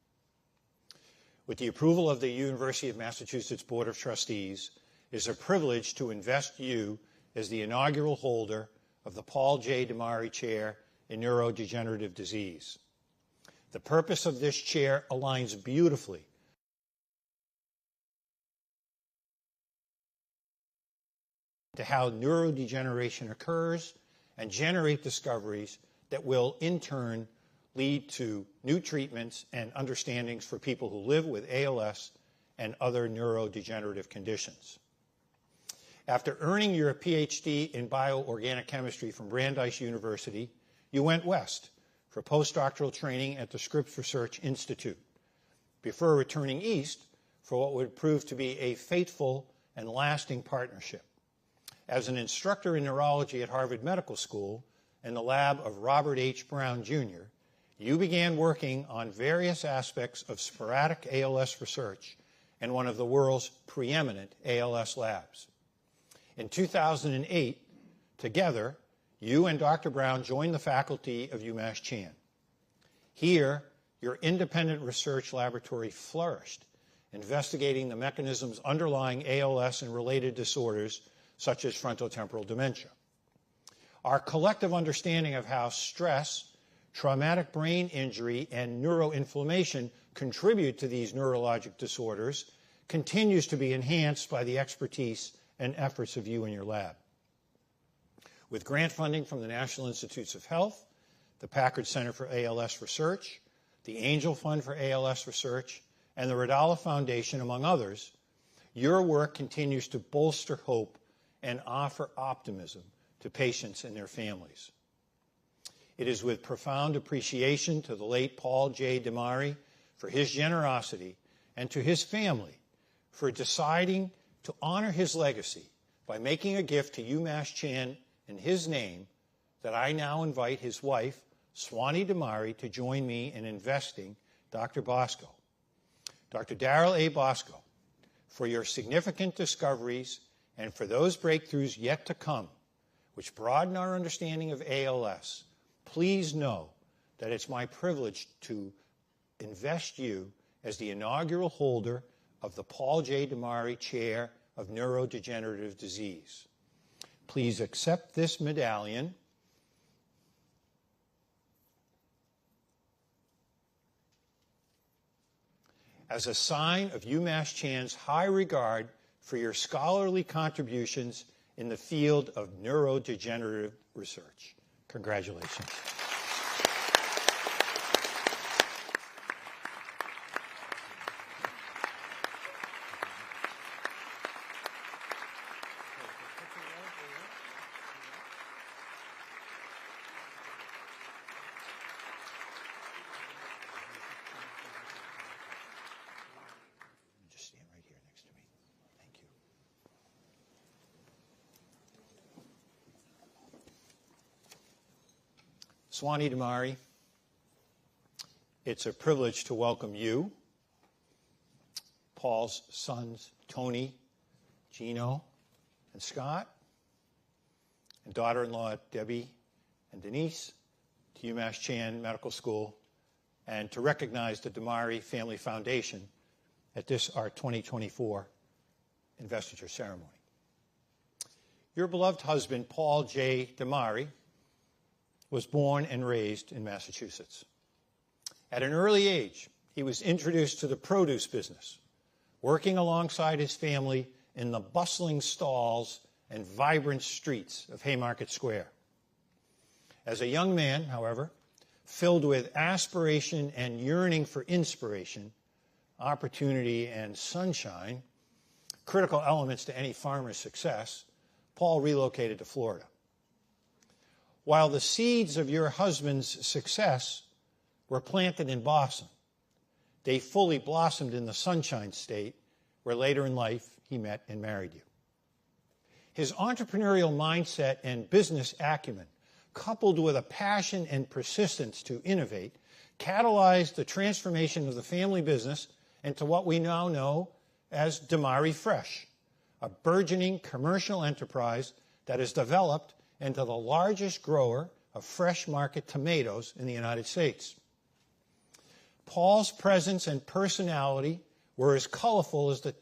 With the approval of the University of Massachusetts Board of Trustees, it is a privilege to invest you as the inaugural holder of the Paul J. Damari Chair in Neurodegenerative Disease. The purpose of this chair aligns beautifully to how neurodegeneration occurs and generate discoveries that will, in turn, lead to new treatments and understandings for people who live with ALS and other neurodegenerative conditions. After earning your PhD in bioorganic chemistry from Brandeis University, you went west for postdoctoral training at the Scripps Research Institute, before returning east for what would prove to be a fateful and lasting partnership. As an instructor in neurology at Harvard Medical School in the lab of Robert H. Brown, Jr., you began working on various aspects of sporadic ALS research in one of the world's preeminent ALS labs. In 2008, together, you and Dr. Brown joined the faculty of UMass Chan. Here, your independent research laboratory flourished, investigating the mechanisms underlying ALS and related disorders such as frontotemporal dementia. Our collective understanding of how stress, traumatic brain injury, and neuroinflammation contribute to these neurologic disorders continues to be enhanced by the expertise and efforts of you and your lab. With grant funding from the National Institutes of Health, the Packard Center for ALS Research, the Angel Fund for ALS Research, and the Radala Foundation, among others, your work continues to bolster hope and offer optimism to patients and their families. It is with profound appreciation to the late Paul J. Damari for his generosity and to his family for deciding to honor his legacy by making a gift to UMass Chan in his name that I now invite his wife, Swanee Damari, to join me in investing Dr. Bosco. Dr. Darryl A. Bosco, for your significant discoveries and for those breakthroughs yet to come, which broaden our understanding of ALS, please know that it's my privilege to invest you as the inaugural holder of the Paul J. Damari Chair of Neurodegenerative Disease. please accept this medallion as a sign of UMass Chan's high regard for your scholarly contributions in the field of neurodegenerative research. Congratulations. Just stand right here next to me. Thank you. Swanee Damari, it's a privilege to welcome you, Paul's sons, Tony, Gino, and Scott, and daughter-in-law, Debbie and Denise, to UMass Chan Medical School, and to recognize the Damari Family Foundation at this, our 2024 investiture ceremony. Your beloved husband, Paul J. Damari, was born and raised in Massachusetts. At an early age, he was introduced to the produce business, working alongside his family in the bustling stalls and vibrant streets of Haymarket Square. As a young man, however, filled with aspiration and yearning for inspiration, opportunity, and sunshine, critical elements to any farmer's success, Paul relocated to Florida. While the seeds of your husband's success were planted in Boston, they fully blossomed in the Sunshine State, where later in life he met and married you. His entrepreneurial mindset and business acumen, coupled with a passion and persistence to innovate, catalyzed the transformation of the family business into what we now know as Damari Fresh, a burgeoning commercial enterprise that has developed into the largest grower of fresh market tomatoes in the United States. Paul's presence and personality were as colorful as the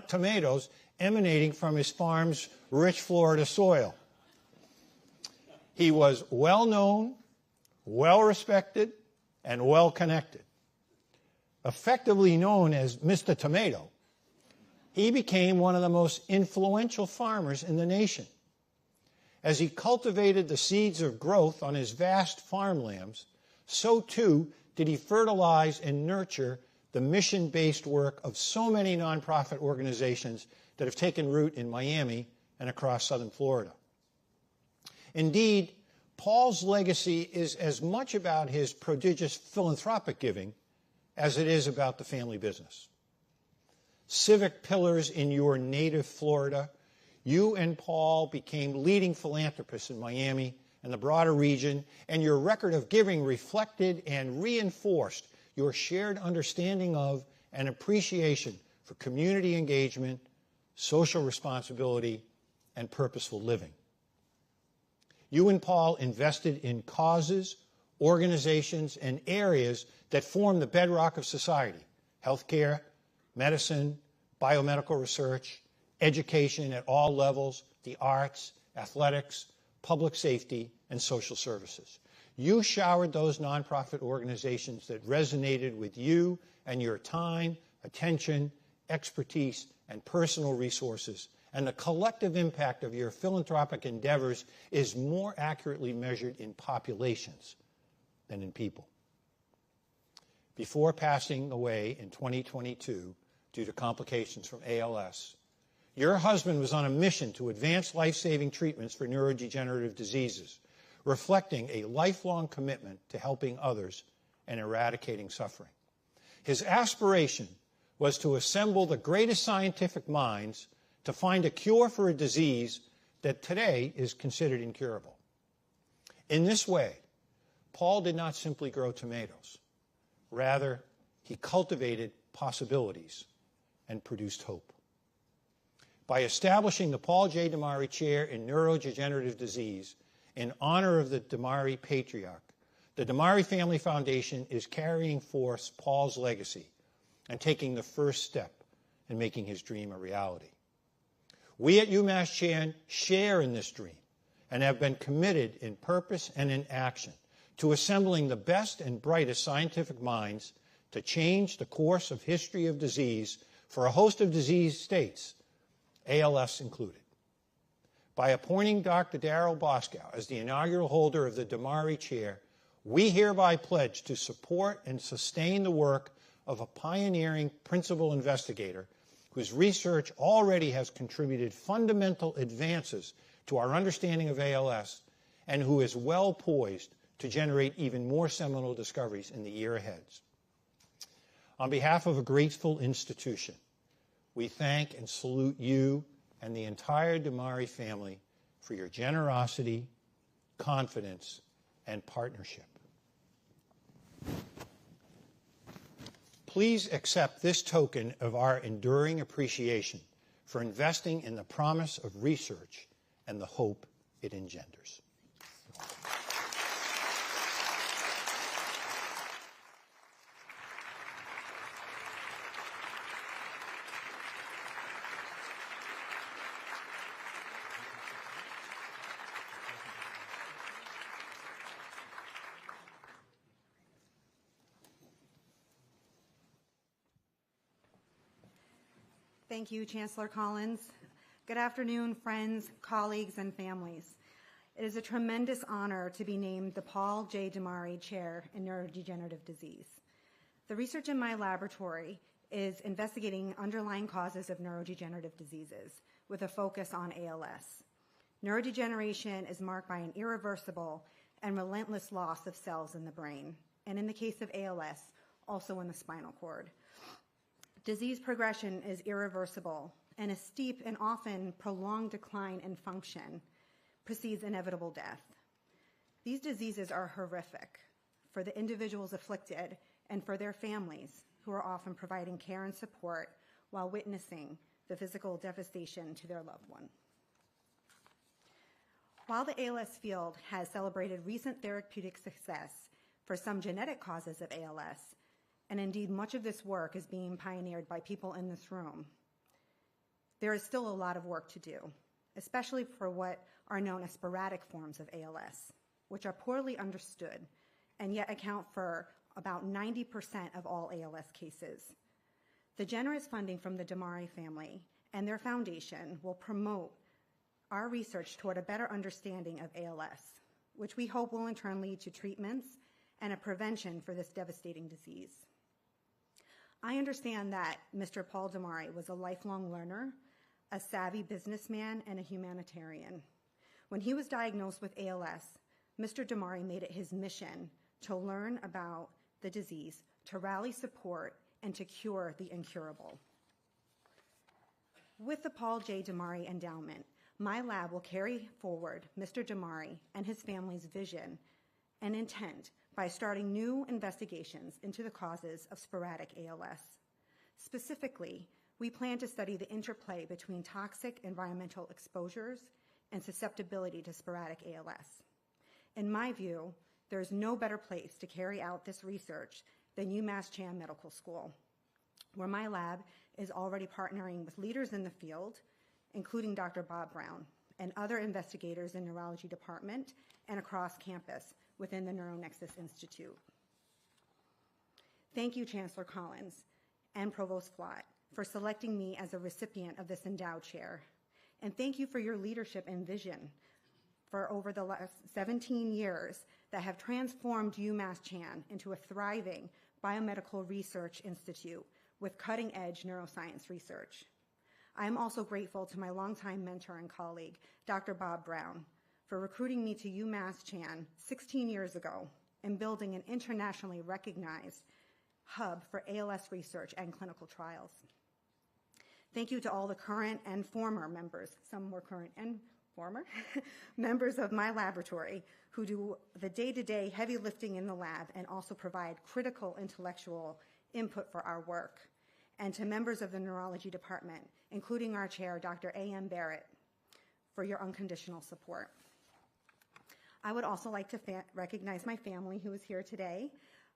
tomatoes emanating from his farm's rich Florida soil. He was well-known, well-respected, and well-connected. Effectively known as Mr. Tomato, he became one of the most influential farmers in the nation. As he cultivated the seeds of growth on his vast farmlands, so too did he fertilize and nurture the mission-based work of so many nonprofit organizations that have taken root in Miami and across southern Florida. Indeed, Paul's legacy is as much about his prodigious philanthropic giving as it is about the family business. Civic pillars in your native Florida, you and Paul became leading philanthropists in Miami and the broader region, and your record of giving reflected and reinforced your shared understanding of and appreciation for community engagement, social responsibility, and purposeful living. You and Paul invested in causes, organizations, and areas that form the bedrock of society: healthcare, medicine, biomedical research, education at all levels, the arts, athletics, public safety, and social services. You showered those nonprofit organizations that resonated with you and your time, attention, expertise, and personal resources, and the collective impact of your philanthropic endeavors is more accurately measured in populations than in people. Before passing away in 2022 due to complications from ALS, your husband was on a mission to advance life-saving treatments for neurodegenerative diseases, reflecting a lifelong commitment to helping others and eradicating suffering. His aspiration was to assemble the greatest scientific minds to find a cure for a disease that today is considered incurable. In this way, Paul did not simply grow tomatoes. Rather, he cultivated possibilities and produced hope. By establishing the Paul J. Damari Chair in Neurodegenerative Disease in honor of the Damari patriarch, the Damari Family Foundation is carrying forth Paul's legacy and taking the first step in making his dream a reality. We at UMass Chan share in this dream and have been committed in purpose and in action to assembling the best and brightest scientific minds to change the course of history of disease for a host of disease states, ALS included. By appointing Dr. Darrell Boscow as the inaugural holder of the Damari Chair, we hereby pledge to support and sustain the work of a pioneering principal investigator whose research already has contributed fundamental advances to our understanding of ALS and who is well poised to generate even more seminal discoveries in the year ahead. On behalf of a grateful institution, we thank and salute you and the entire Damari family for your generosity, confidence, and partnership. Please accept this token of our enduring appreciation for investing in the promise of research and the hope it engenders. Thank you, Chancellor Collins. Good afternoon, friends, colleagues, and families. It is a tremendous honor to be named the Paul J. Damari Chair in Neurodegenerative Disease. The research in my laboratory is investigating underlying causes of neurodegenerative diseases with a focus on ALS. Neurodegeneration is marked by an irreversible and relentless loss of cells in the brain, and in the case of ALS, also in the spinal cord. Disease progression is irreversible, and a steep and often prolonged decline in function precedes inevitable death. These diseases are horrific for the individuals afflicted and for their families, who are often providing care and support while witnessing the physical devastation to their loved one. While the ALS field has celebrated recent therapeutic success for some genetic causes of ALS, and indeed much of this work is being pioneered by people in this room, there is still a lot of work to do, especially for what are known as sporadic forms of ALS, which are poorly understood and yet account for about 90% of all ALS cases. The generous funding from the Damari family and their foundation will promote our research toward a better understanding of ALS, which we hope will in turn lead to treatments and a prevention for this devastating disease. I understand that Mr. Paul Damari was a lifelong learner, a savvy businessman, and a humanitarian. When he was diagnosed with ALS, Mr. Damari made it his mission to learn about the disease, to rally support, and to cure the incurable. With the Paul J. Damari Endowment, my lab will carry forward Mr. Damari and his family's vision and intent by starting new investigations into the causes of sporadic ALS. Specifically, we plan to study the interplay between toxic environmental exposures and susceptibility to sporadic ALS. In my view, there is no better place to carry out this research than UMass Chan Medical School, where my lab is already partnering with leaders in the field, including Dr. Bob Brown and other investigators in neurology department and across campus within the NeuroNexus Institute. Thank you, Chancellor Collins and Provost Flott, for selecting me as a recipient of this endowed chair. And thank you for your leadership and vision for over the last 17 years that have transformed UMass Chan into a thriving biomedical research institute with cutting-edge neuroscience research. I am also grateful to my longtime mentor and colleague, Dr. Bob Brown, for recruiting me to UMass Chan 16 years ago and building an internationally recognized hub for ALS research and clinical trials. Thank you to all the current and former members, some were current and former, members of my laboratory who do the day-to-day heavy lifting in the lab and also provide critical intellectual input for our work, and to members of the neurology department, including our chair, Dr. A.M. Barrett, for your unconditional support. I would also like to recognize my family who is here today,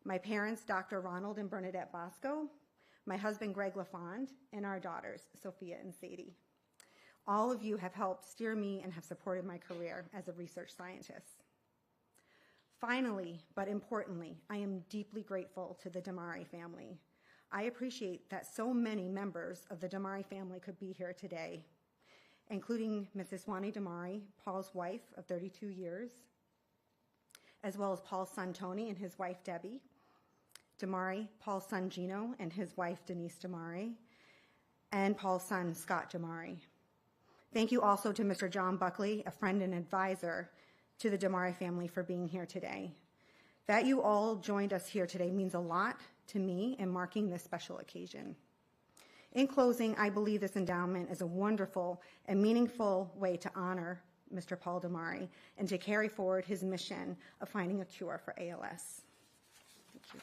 my parents, Dr. Ronald and Bernadette Bosco, my husband, Greg LaFond, and our daughters, Sophia and Sadie. All of you have helped steer me and have supported my career as a research scientist. Finally, but importantly, I am deeply grateful to the Damari family. I appreciate that so many members of the Damari family could be here today, including Mrs. Wani Damari, Paul's wife of 32 years, as well as Paul's son Tony and his wife Debbie Damari, Paul's son Gino and his wife Denise Damari, and Paul's son Scott Damari. Thank you also to Mr. John Buckley, a friend and advisor to the Damari family, for being here today. That you all joined us here today means a lot to me in marking this special occasion. In closing, I believe this endowment is a wonderful and meaningful way to honor Mr. Paul Damari and to carry forward his mission of finding a cure for ALS. Thank you.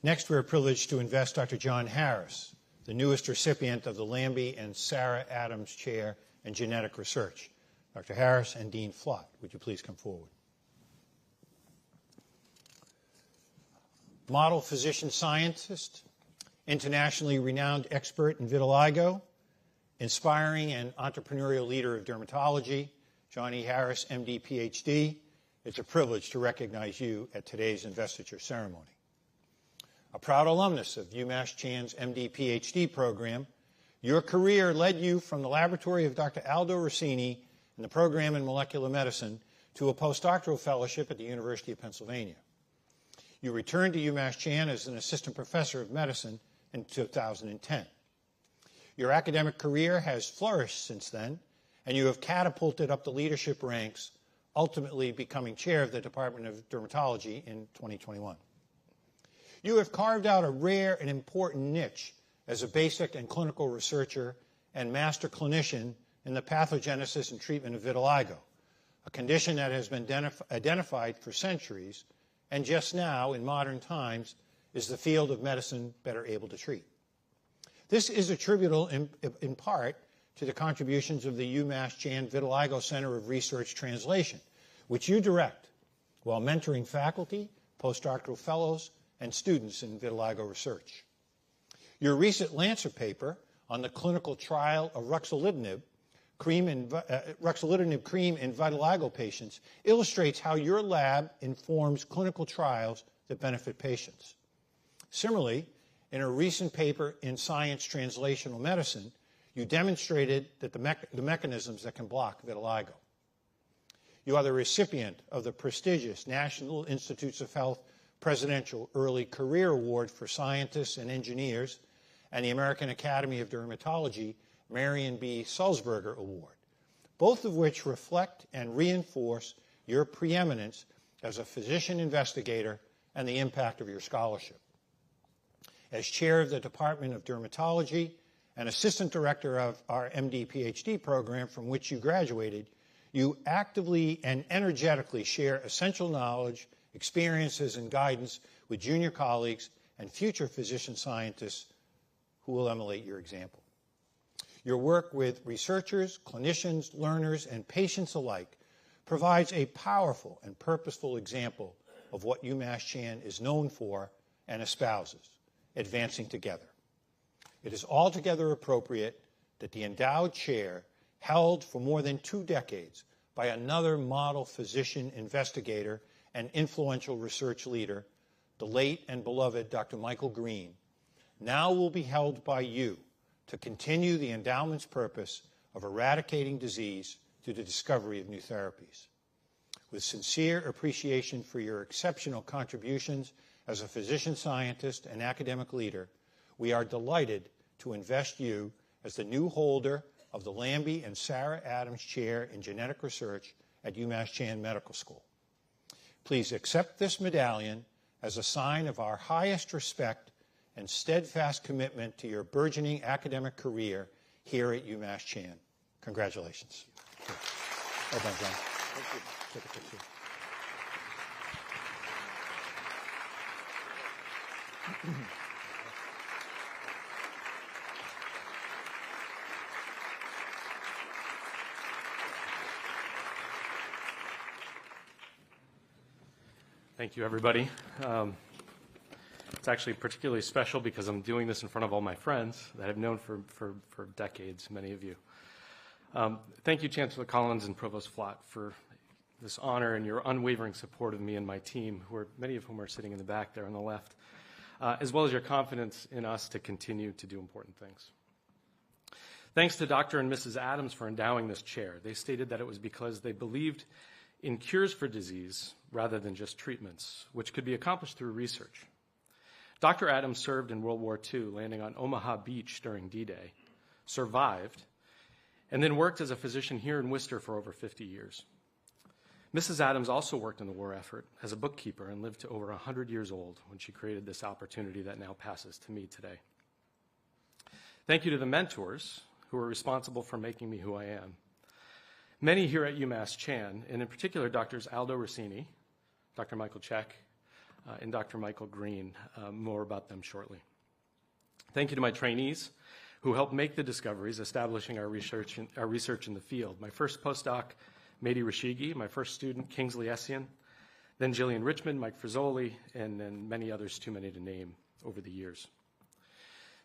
Next, we're privileged to invest Dr. John Harris, the newest recipient of the Lambie and Sarah Adams Chair in Genetic Research. Dr. Harris and Dean Flott, would you please come forward? Model physician scientist, internationally renowned expert in vitiligo, inspiring and entrepreneurial leader of dermatology, John E. Harris, MD, PhD. It's a privilege to recognize you at today's investiture ceremony. A proud alumnus of UMass Chan's MD PhD program, your career led you from the laboratory of Dr. Aldo Rossini in the program in molecular medicine to a postdoctoral fellowship at the University of Pennsylvania. You returned to UMass Chan as an assistant professor of medicine in 2010. Your academic career has flourished since then, and you have catapulted up the leadership ranks, ultimately becoming chair of the Department of Dermatology in 2021. You have carved out a rare and important niche as a basic and clinical researcher and master clinician in the pathogenesis and treatment of vitiligo, a condition that has been identified for centuries and just now, in modern times, is the field of medicine better able to treat. This is attributable in part to the contributions of the UMass Chan Vitiligo Center of Research Translation, which you direct while mentoring faculty, postdoctoral fellows, and students in vitiligo research. Your recent Lancer paper on the clinical trial of ruxolitinib cream in vitiligo patients illustrates how your lab informs clinical trials that benefit patients. Similarly, in a recent paper in Science Translational Medicine, you demonstrated that the mechanisms that can block vitiligo. You are the recipient of the prestigious National Institutes of Health Presidential Early Career Award for Scientists and Engineers and the American Academy of Dermatology Marion B. Sulzberger Award, both of which reflect and reinforce your preeminence as a physician investigator and the impact of your scholarship. As chair of the Department of Dermatology and assistant director of our MD PhD program from which you graduated, you actively and energetically share essential knowledge, experiences, and guidance with junior colleagues and future physician scientists who will emulate your example. Your work with researchers, clinicians, learners, and patients alike provides a powerful and purposeful example of what UMass Chan is known for and espouses, advancing together. It is altogether appropriate that the endowed chair, held for more than 2 decades by another model physician investigator and influential research leader, the late and beloved Dr. Michael Green, now will be held by you to continue the endowment's purpose of eradicating disease through the discovery of new therapies. With sincere appreciation for your exceptional contributions as a physician scientist and academic leader, we are delighted to invest you as the new holder of the Lambie and Sarah Adams Chair in Genetic Research at UMass Chan Medical School. Please accept this medallion as a sign of our highest respect and steadfast commitment to your burgeoning academic career here at UMass Chan. Congratulations. Well done, John. Thank you. Take a picture. Thank you, everybody. It's actually particularly special because I'm doing this in front of all my friends that I've known for decades, many of you. Thank you, Chancellor Collins and Provost Flott, for this honor and your unwavering support of me and my team, many of whom are sitting in the back there on the left, as well as your confidence in us to continue to do important things. Thanks to Dr. and Mrs. Adams for endowing this chair. They stated that it was because they believed in cures for disease rather than just treatments, which could be accomplished through research. Dr. Adams served in World War II, landing on Omaha Beach during D-Day, survived, and then worked as a physician here in Worcester for over 50 years. Mrs. Adams also worked in the war effort as a bookkeeper and lived to over 100 years old when she created this opportunity that now passes to me today. Thank you to the mentors who are responsible for making me who I am. Many here at UMass Chan, and in particular Drs. Aldo Rossini, Dr. Michael Check, and Dr. Michael Green. More about them shortly. Thank you to my trainees who helped make the discoveries, establishing our research in the field. My first postdoc, Mehdi Rashigi, my first student, Kingsley Essian, then Jillian Richmond, Mike Frizzoli, and then many others, too many to name, over the years.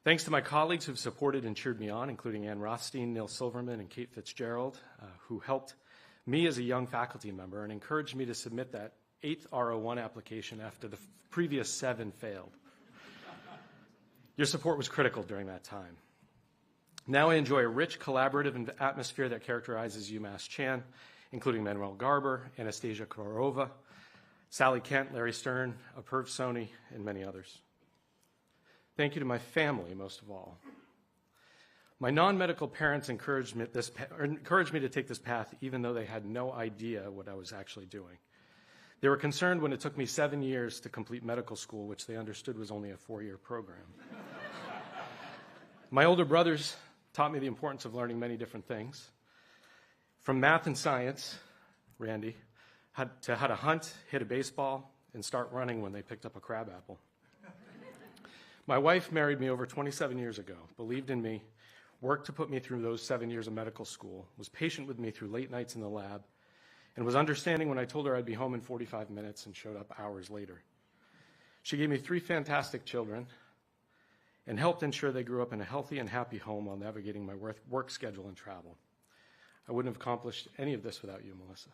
Thanks to my colleagues who've supported and cheered me on, including Ann Rothstein, Neil Silverman, and Kate Fitzgerald, who helped me as a young faculty member and encouraged me to submit that 8th R01 application after the previous 7 failed. Your support was critical during that time. Now I enjoy a rich collaborative atmosphere that characterizes UMass Chan, including Manuel Garber, Anastasia Korova, Sally Kent, Larry Stern, Apurv Soni, and many others. Thank you to my family, most of all. My non-medical parents encouraged me to take this path even though they had no idea what I was actually doing. They were concerned when it took me 7 years to complete medical school, which they understood was only a 4-year program. My older brothers taught me the importance of learning many different things. From math and science, Randy, to how to hunt, hit a baseball, and start running when they picked up a crab apple. My wife married me over 27 years ago, believed in me, worked to put me through those 7 years of medical school, was patient with me through late nights in the lab, and was understanding when I told her I'd be home in 45 minutes and showed up hours later. She gave me 3 fantastic children and helped ensure they grew up in a healthy and happy home while navigating my work schedule and travel. I wouldn't have accomplished any of this without you, Melissa.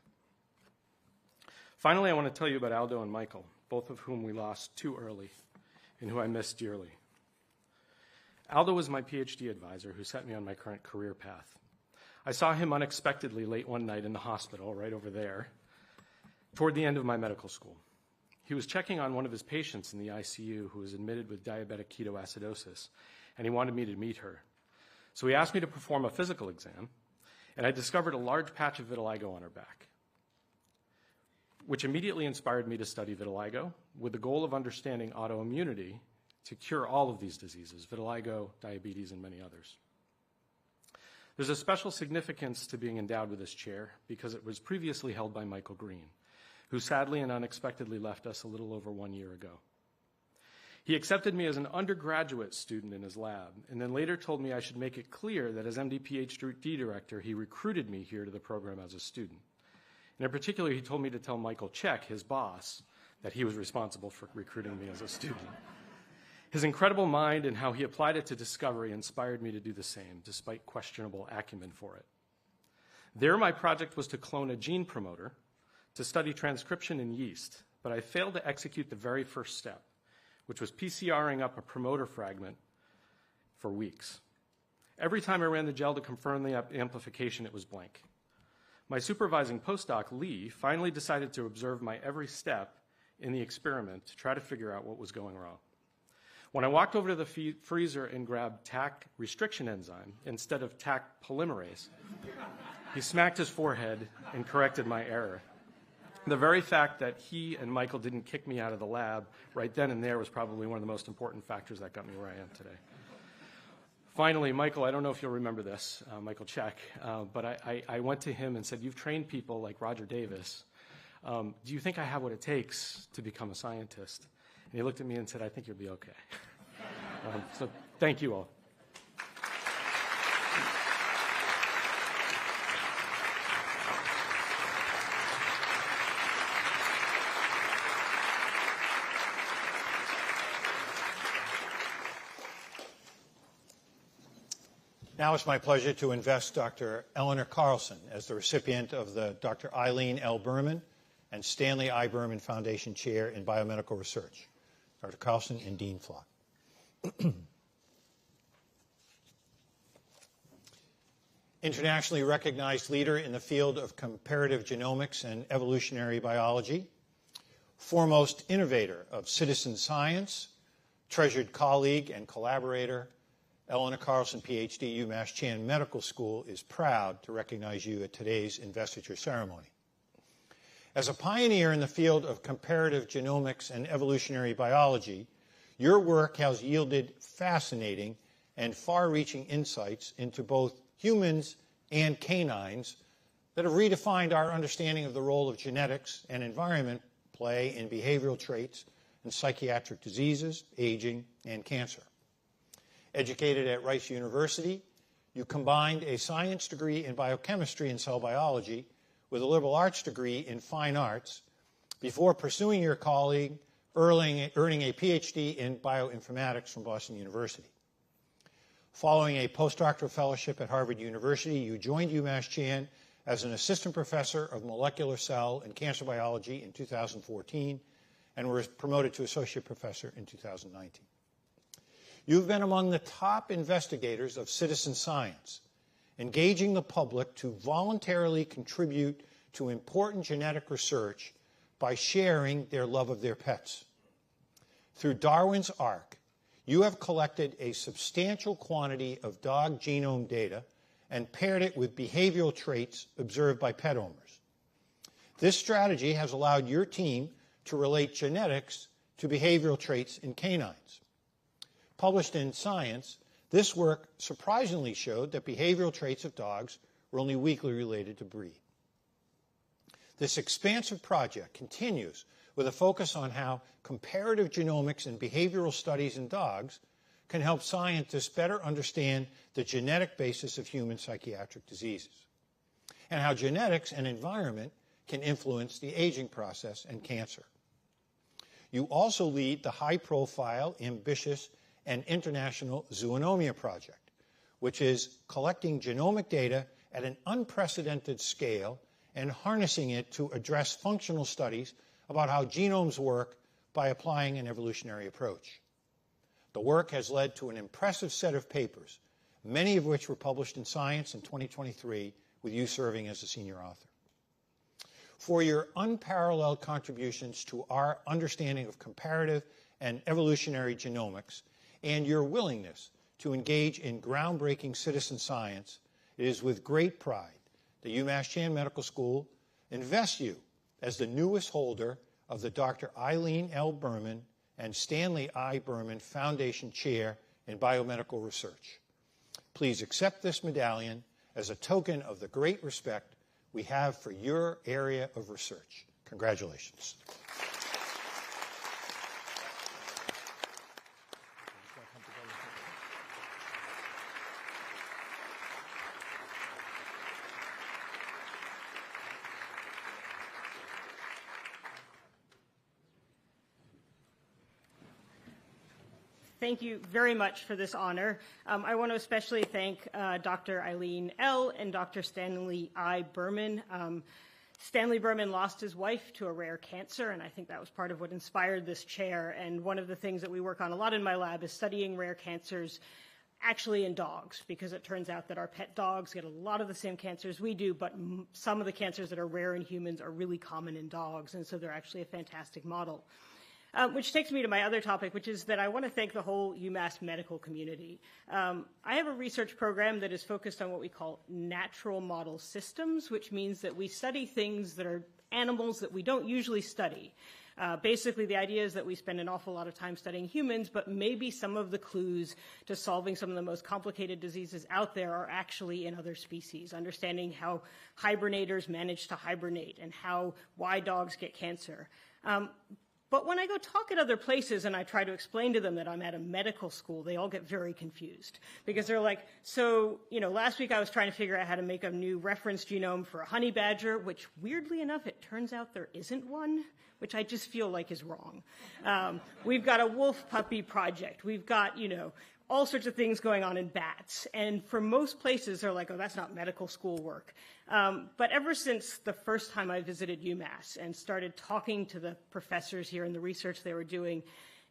Finally, I want to tell you about Aldo and Michael, both of whom we lost too early and who I miss dearly. Aldo was my PhD advisor who set me on my current career path. I saw him unexpectedly late one night in the hospital, right over there, toward the end of my medical school. He was checking on one of his patients in the ICU who was admitted with diabetic ketoacidosis, and he wanted me to meet her. So he asked me to perform a physical exam, and I discovered a large patch of vitiligo on her back, which immediately inspired me to study vitiligo with the goal of understanding autoimmunity to cure all of these diseases, vitiligo, diabetes, and many others. There's a special significance to being endowed with this chair because it was previously held by Michael Green, who sadly and unexpectedly left us a little over 1 year ago. He accepted me as an undergraduate student in his lab, and then later told me I should make it clear that as MD PhD director, he recruited me here to the program as a student. And in particular, he told me to tell Michael Check, his boss, that he was responsible for recruiting me as a student. His incredible mind and how he applied it to discovery inspired me to do the same, despite questionable acumen for it. There, my project was to clone a gene promoter to study transcription in yeast, but I failed to execute the very first step, which was PCRing up a promoter fragment for weeks. Every time I ran the gel to confirm the amplification, it was blank. My supervising postdoc, Lee, finally decided to observe my every step in the experiment to try to figure out what was going wrong. When I walked over to the freezer and grabbed Taq restriction enzyme instead of Taq polymerase, he smacked his forehead and corrected my error. The very fact that he and Michael didn't kick me out of the lab right then and there was probably one of the most important factors that got me where I am today. Finally, Michael, I don't know if you'll remember this, Michael Check, but I went to him and said, you've trained people like Roger Davis. Do you think I have what it takes to become a scientist? And he looked at me and said, I think you'll be okay. So thank you all. Now it's my pleasure to invest Dr. Eleanor Carlson as the recipient of the Dr. Eileen L. Berman and Stanley I. Berman Foundation Chair in Biomedical Research. Dr. Carlson and Dean Flock. Internationally recognized leader in the field of comparative genomics and evolutionary biology, foremost innovator of citizen science, treasured colleague and collaborator, Eleanor Carlson, PhD, UMass Chan Medical School is proud to recognize you at today's investiture ceremony. As a pioneer in the field of comparative genomics and evolutionary biology, your work has yielded fascinating and far-reaching insights into both humans and canines that have redefined our understanding of the role of genetics and environment play in behavioral traits and psychiatric diseases, aging, and cancer. Educated at Rice University, you combined a science degree in biochemistry and cell biology with a liberal arts degree in fine arts before pursuing your calling, earning a PhD in bioinformatics from Boston University. Following a postdoctoral fellowship at Harvard University, you joined UMass Chan as an assistant professor of molecular cell and cancer biology in 2014 and were promoted to associate professor in 2019. You've been among the top investigators of citizen science, engaging the public to voluntarily contribute to important genetic research by sharing their love of their pets. Through Darwin's Ark, you have collected a substantial quantity of dog genome data and paired it with behavioral traits observed by pet owners. This strategy has allowed your team to relate genetics to behavioral traits in canines. Published in Science, this work surprisingly showed that behavioral traits of dogs were only weakly related to breed. This expansive project continues with a focus on how comparative genomics and behavioral studies in dogs can help scientists better understand the genetic basis of human psychiatric diseases, and how genetics and environment can influence the aging process and cancer. You also lead the high-profile, ambitious, and international Zoonomia project, which is collecting genomic data at an unprecedented scale and harnessing it to address functional studies about how genomes work by applying an evolutionary approach. The work has led to an impressive set of papers, many of which were published in Science in 2023, with you serving as a senior author. For your unparalleled contributions to our understanding of comparative and evolutionary genomics, and your willingness to engage in groundbreaking citizen science, it is with great pride that UMass Chan Medical School invests you as the newest holder of the Dr. Eileen L. Berman and Stanley I. Berman Foundation Chair in Biomedical Research. Please accept this medallion as a token of the great respect we have for your area of research. Congratulations. Thank you very much for this honor. I want to especially thank Dr. Eileen L. and Dr. Stanley I. Berman. Stanley Berman lost his wife to a rare cancer, and I think that was part of what inspired this chair. And one of the things that we work on a lot in my lab is studying rare cancers actually in dogs, because it turns out that our pet dogs get a lot of the same cancers we do, but some of the cancers that are rare in humans are really common in dogs, and so they're actually a fantastic model. Which takes me to my other topic, which is that I want to thank the whole UMass medical community. I have a research program that is focused on what we call natural model systems, which means that we study things that are animals that we don't usually study. Basically, the idea is that we spend an awful lot of time studying humans, but maybe some of the clues to solving some of the most complicated diseases out there are actually in other species, understanding how hibernators manage to hibernate and why dogs get cancer. But when I go talk at other places and I try to explain to them that I'm at a medical school, they all get very confused because they're like, so, last week I was trying to figure out how to make a new reference genome for a honey badger, which weirdly enough, it turns out there isn't one, which I just feel like is wrong. We've got a wolf puppy project. We've got, all sorts of things going on in bats. And for most places, they're like, oh, that's not medical school work. But ever since the first time I visited UMass and started talking to the professors here and the research they were doing,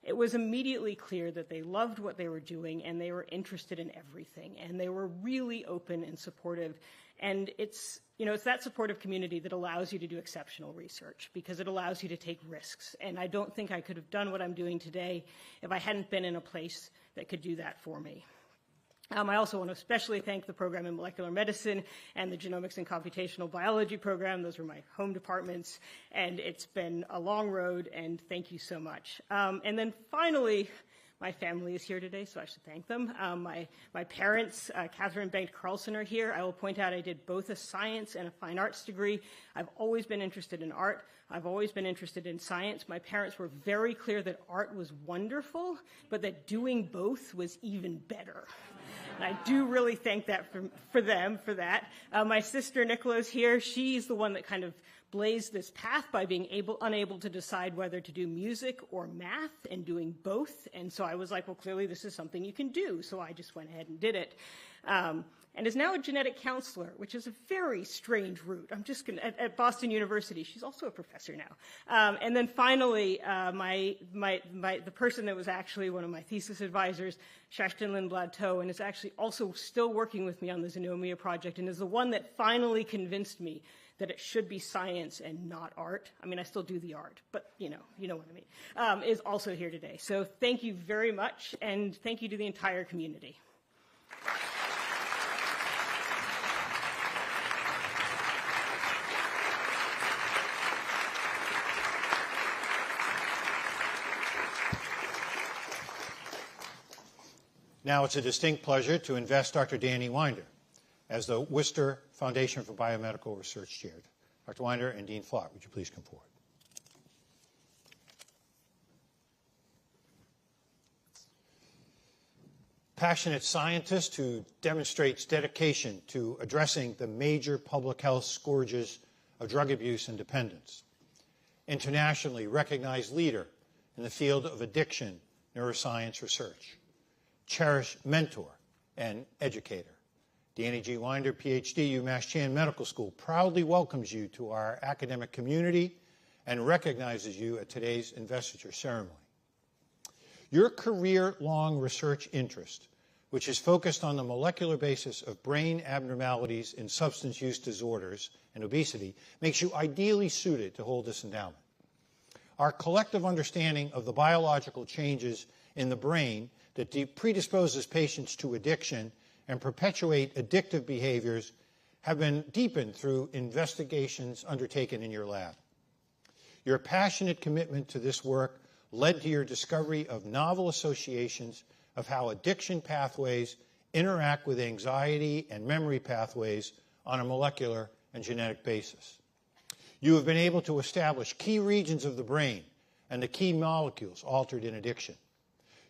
it was immediately clear that they loved what they were doing and they were interested in everything. And they were really open and supportive. And it's that supportive community that allows you to do exceptional research because it allows you to take risks. And I don't think I could have done what I'm doing today if I hadn't been in a place that could do that for me. I also want to especially thank the program in molecular medicine and the genomics and computational biology program. Those were my home departments, and it's been a long road, and thank you so much. And then finally, my family is here today, so I should thank them. My parents, Catherine and Bengt Carlson, are here. I will point out I did both a science and a fine arts degree. I've always been interested in art. I've always been interested in science. My parents were very clear that art was wonderful, but that doing both was even better. And I do really thank that for them for that. My sister Nicola is here. She's the one that kind of blazed this path by being unable to decide whether to do music or math and doing both. And so I was like, well, clearly this is something you can do. So I just went ahead and did it. And is now a genetic counselor, which is a very strange route. I'm just going to, at Boston University, she's also a professor now. And then finally, the person that was actually one of my thesis advisors, Kerstin Lindblad-Toh, and is actually also still working with me on the Xenomia project, and is the one that finally convinced me that it should be science and not art. I mean, I still do the art, but you know what I mean, is also here today. So thank you very much, and thank you to the entire community. Now it's a distinct pleasure to invest Dr. Danny Winder as the Worcester Foundation for Biomedical Research Chair. Dr. Winder and Dean Flott, would you please come forward? Passionate scientist who demonstrates dedication to addressing the major public health scourges of drug abuse and dependence. Internationally recognized leader in the field of addiction neuroscience research. Cherished mentor and educator. Danny G. Winder, PhD, UMass Chan Medical School, proudly welcomes you to our academic community and recognizes you at today's investiture ceremony. Your career-long research interest, which is focused on the molecular basis of brain abnormalities in substance use disorders and obesity, makes you ideally suited to hold this endowment. Our collective understanding of the biological changes in the brain that predisposes patients to addiction and perpetuate addictive behaviors have been deepened through investigations undertaken in your lab. Your passionate commitment to this work led to your discovery of novel associations of how addiction pathways interact with anxiety and memory pathways on a molecular and genetic basis. You have been able to establish key regions of the brain and the key molecules altered in addiction.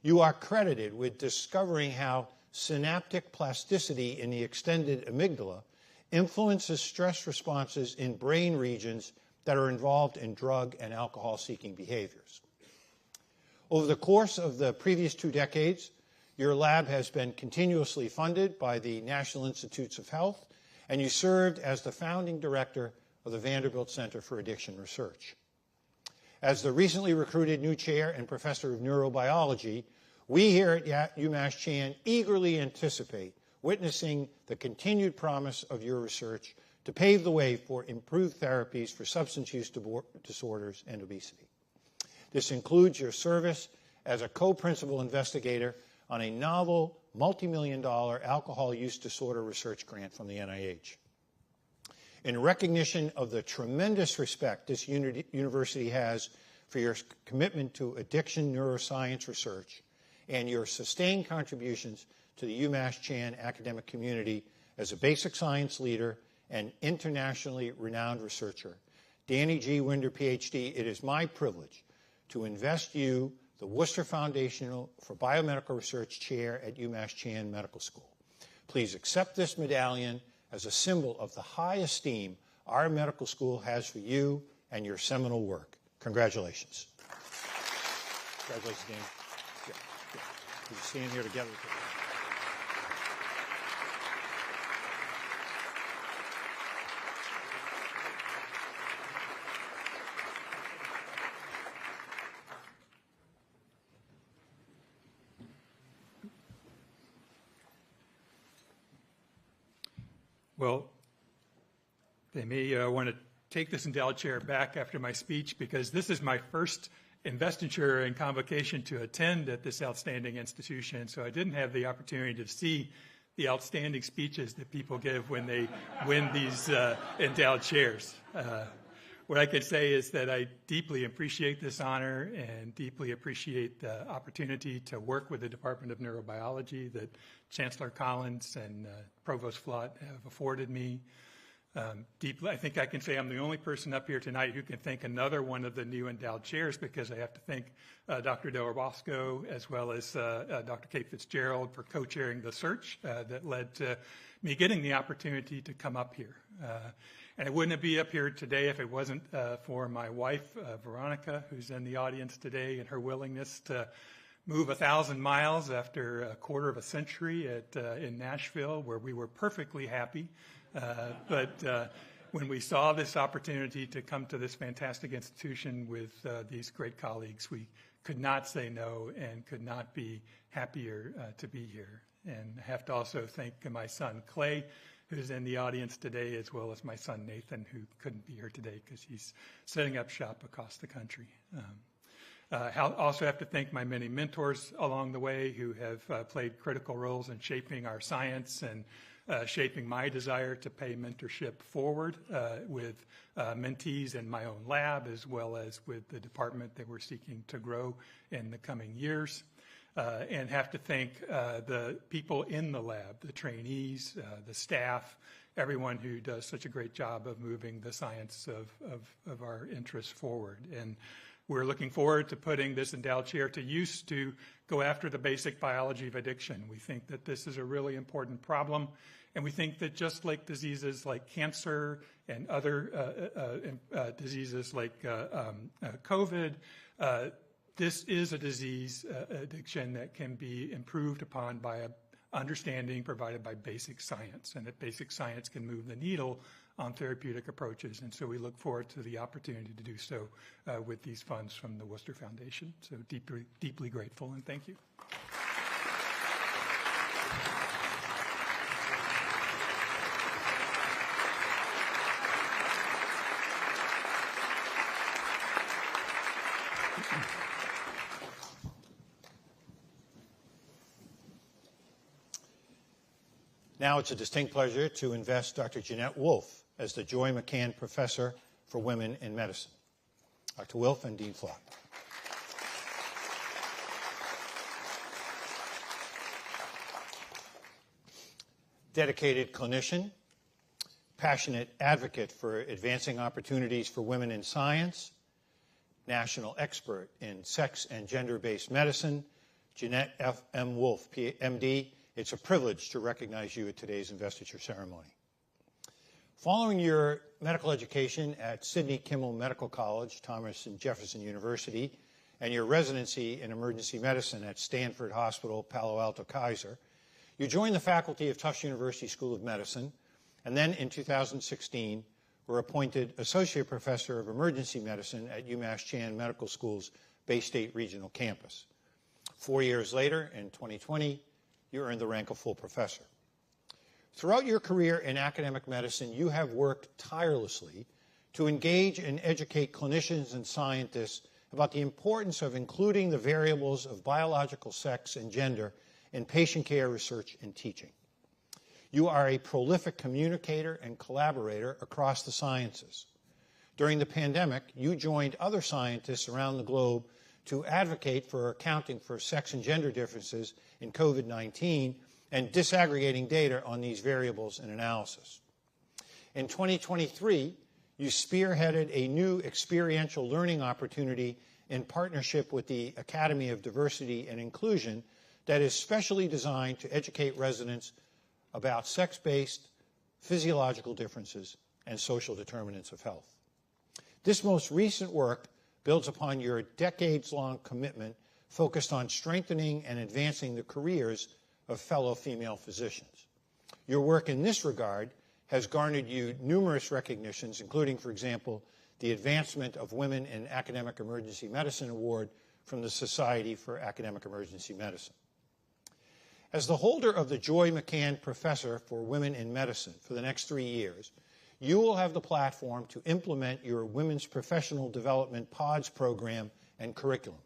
You are credited with discovering how synaptic plasticity in the extended amygdala influences stress responses in brain regions that are involved in drug and alcohol-seeking behaviors. Over the course of the previous 2 decades, your lab has been continuously funded by the National Institutes of Health, and you served as the founding director of the Vanderbilt Center for Addiction Research. As the recently recruited new chair and professor of neurobiology, we here at UMass Chan eagerly anticipate witnessing the continued promise of your research to pave the way for improved therapies for substance use disorders and obesity. This includes your service as a co-principal investigator on a novel multi-million-dollar alcohol use disorder research grant from the NIH. In recognition of the tremendous respect this university has for your commitment to addiction neuroscience research and your sustained contributions to the UMass Chan academic community as a basic science leader and internationally renowned researcher, Danny G. Winder, PhD, it is my privilege to invest you the Worcester Foundation for Biomedical Research Chair at UMass Chan Medical School. Please accept this medallion as a symbol of the high esteem our medical school has for you and your seminal work. Congratulations. Congratulations, Dan. Yeah. We stand here together. Well, they may want to take this endowed chair back after my speech, because this is my first investiture and convocation to attend at this outstanding institution, so I didn't have the opportunity to see the outstanding speeches that people give when they win these endowed chairs. What I could say is that I deeply appreciate this honor and deeply appreciate the opportunity to work with the Department of Neurobiology that Chancellor Collins and Provost Flott have afforded me. Deeply, I think I can say I'm the only person up here tonight who can thank another one of the new endowed chairs, because I have to thank Dr. Del Bosco as well as Dr. Kate Fitzgerald for co-chairing the search that led to me getting the opportunity to come up here. And I wouldn't be up here today if it wasn't for my wife, Veronica, who's in the audience today, and her willingness to move 1,000 miles after a quarter of a century in Nashville, where we were perfectly happy. But when we saw this opportunity to come to this fantastic institution with these great colleagues, we could not say no and could not be happier to be here. And I have to also thank my son, Clay, who's in the audience today, as well as my son, Nathan, who couldn't be here today because he's setting up shop across the country. I also have to thank my many mentors along the way who have played critical roles in shaping our science and shaping my desire to pay mentorship forward with mentees in my own lab, as well as with the department that we're seeking to grow in the coming years. And have to thank the people in the lab, the trainees, the staff, everyone who does such a great job of moving the science of our interests forward. And we're looking forward to putting this endowed chair to use to go after the basic biology of addiction. We think that this is a really important problem, and we think that just like diseases like cancer and other diseases like COVID, this is a disease addiction that can be improved upon by an understanding provided by basic science, and that basic science can move the needle on therapeutic approaches. And so we look forward to the opportunity to do so with these funds from the Worcester Foundation. So deeply, deeply grateful, and thank you. Now it's a distinct pleasure to invest Dr. Jeanette Wolfe as the Joy McCann Professor for Women in Medicine. Dr. Wolfe and Dean Flott. Dedicated clinician, passionate advocate for advancing opportunities for women in science, national expert in sex and gender-based medicine, Jeanette F. M. Wolfe, MD. It's a privilege to recognize you at today's investiture ceremony. Following your medical education at Sidney Kimmel Medical College, Thomas and Jefferson University, and your residency in emergency medicine at Stanford Hospital, Palo Alto Kaiser, you joined the faculty of Tufts University School of Medicine, and then in 2016 were appointed Associate Professor of Emergency Medicine at UMass Chan Medical School's Bay State Regional Campus. 4 years later, in 2020, you earned the rank of full professor. Throughout your career in academic medicine, you have worked tirelessly to engage and educate clinicians and scientists about the importance of including the variables of biological sex and gender in patient care research and teaching. You are a prolific communicator and collaborator across the sciences. During the pandemic, you joined other scientists around the globe to advocate for accounting for sex and gender differences in COVID-19 and disaggregating data on these variables in analysis. In 2023, you spearheaded a new experiential learning opportunity in partnership with the Academy of Diversity and Inclusion that is specially designed to educate residents about sex-based physiological differences and social determinants of health. This most recent work builds upon your decades-long commitment focused on strengthening and advancing the careers of fellow female physicians. Your work in this regard has garnered you numerous recognitions, including, for example, the Advancement of Women in Academic Emergency Medicine Award from the Society for Academic Emergency Medicine. As the holder of the Joy McCann Professor for Women in Medicine for the next 3 years, you will have the platform to implement your Women's Professional Development PODS program and curriculum.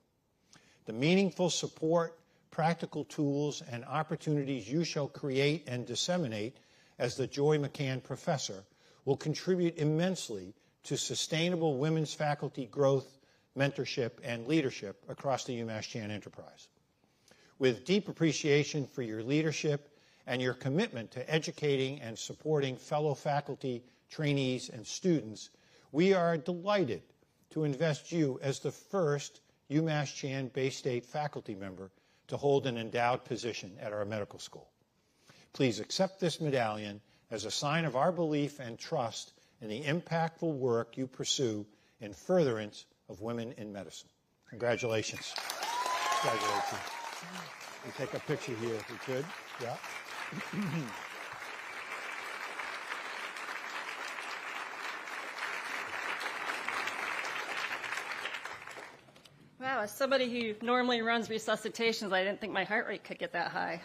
The meaningful support, practical tools, and opportunities you shall create and disseminate as the Joy McCann Professor will contribute immensely to sustainable women's faculty growth, mentorship, and leadership across the UMass Chan enterprise. With deep appreciation for your leadership and your commitment to educating and supporting fellow faculty, trainees, and students, we are delighted to invest you as the first UMass Chan Bay State faculty member to hold an endowed position at our medical school. Please accept this medallion as a sign of our belief and trust in the impactful work you pursue in furtherance of women in medicine. Congratulations. Congratulations. We take a picture here if we could. Yeah. Wow, as somebody who normally runs resuscitations, I didn't think my heart rate could get that high.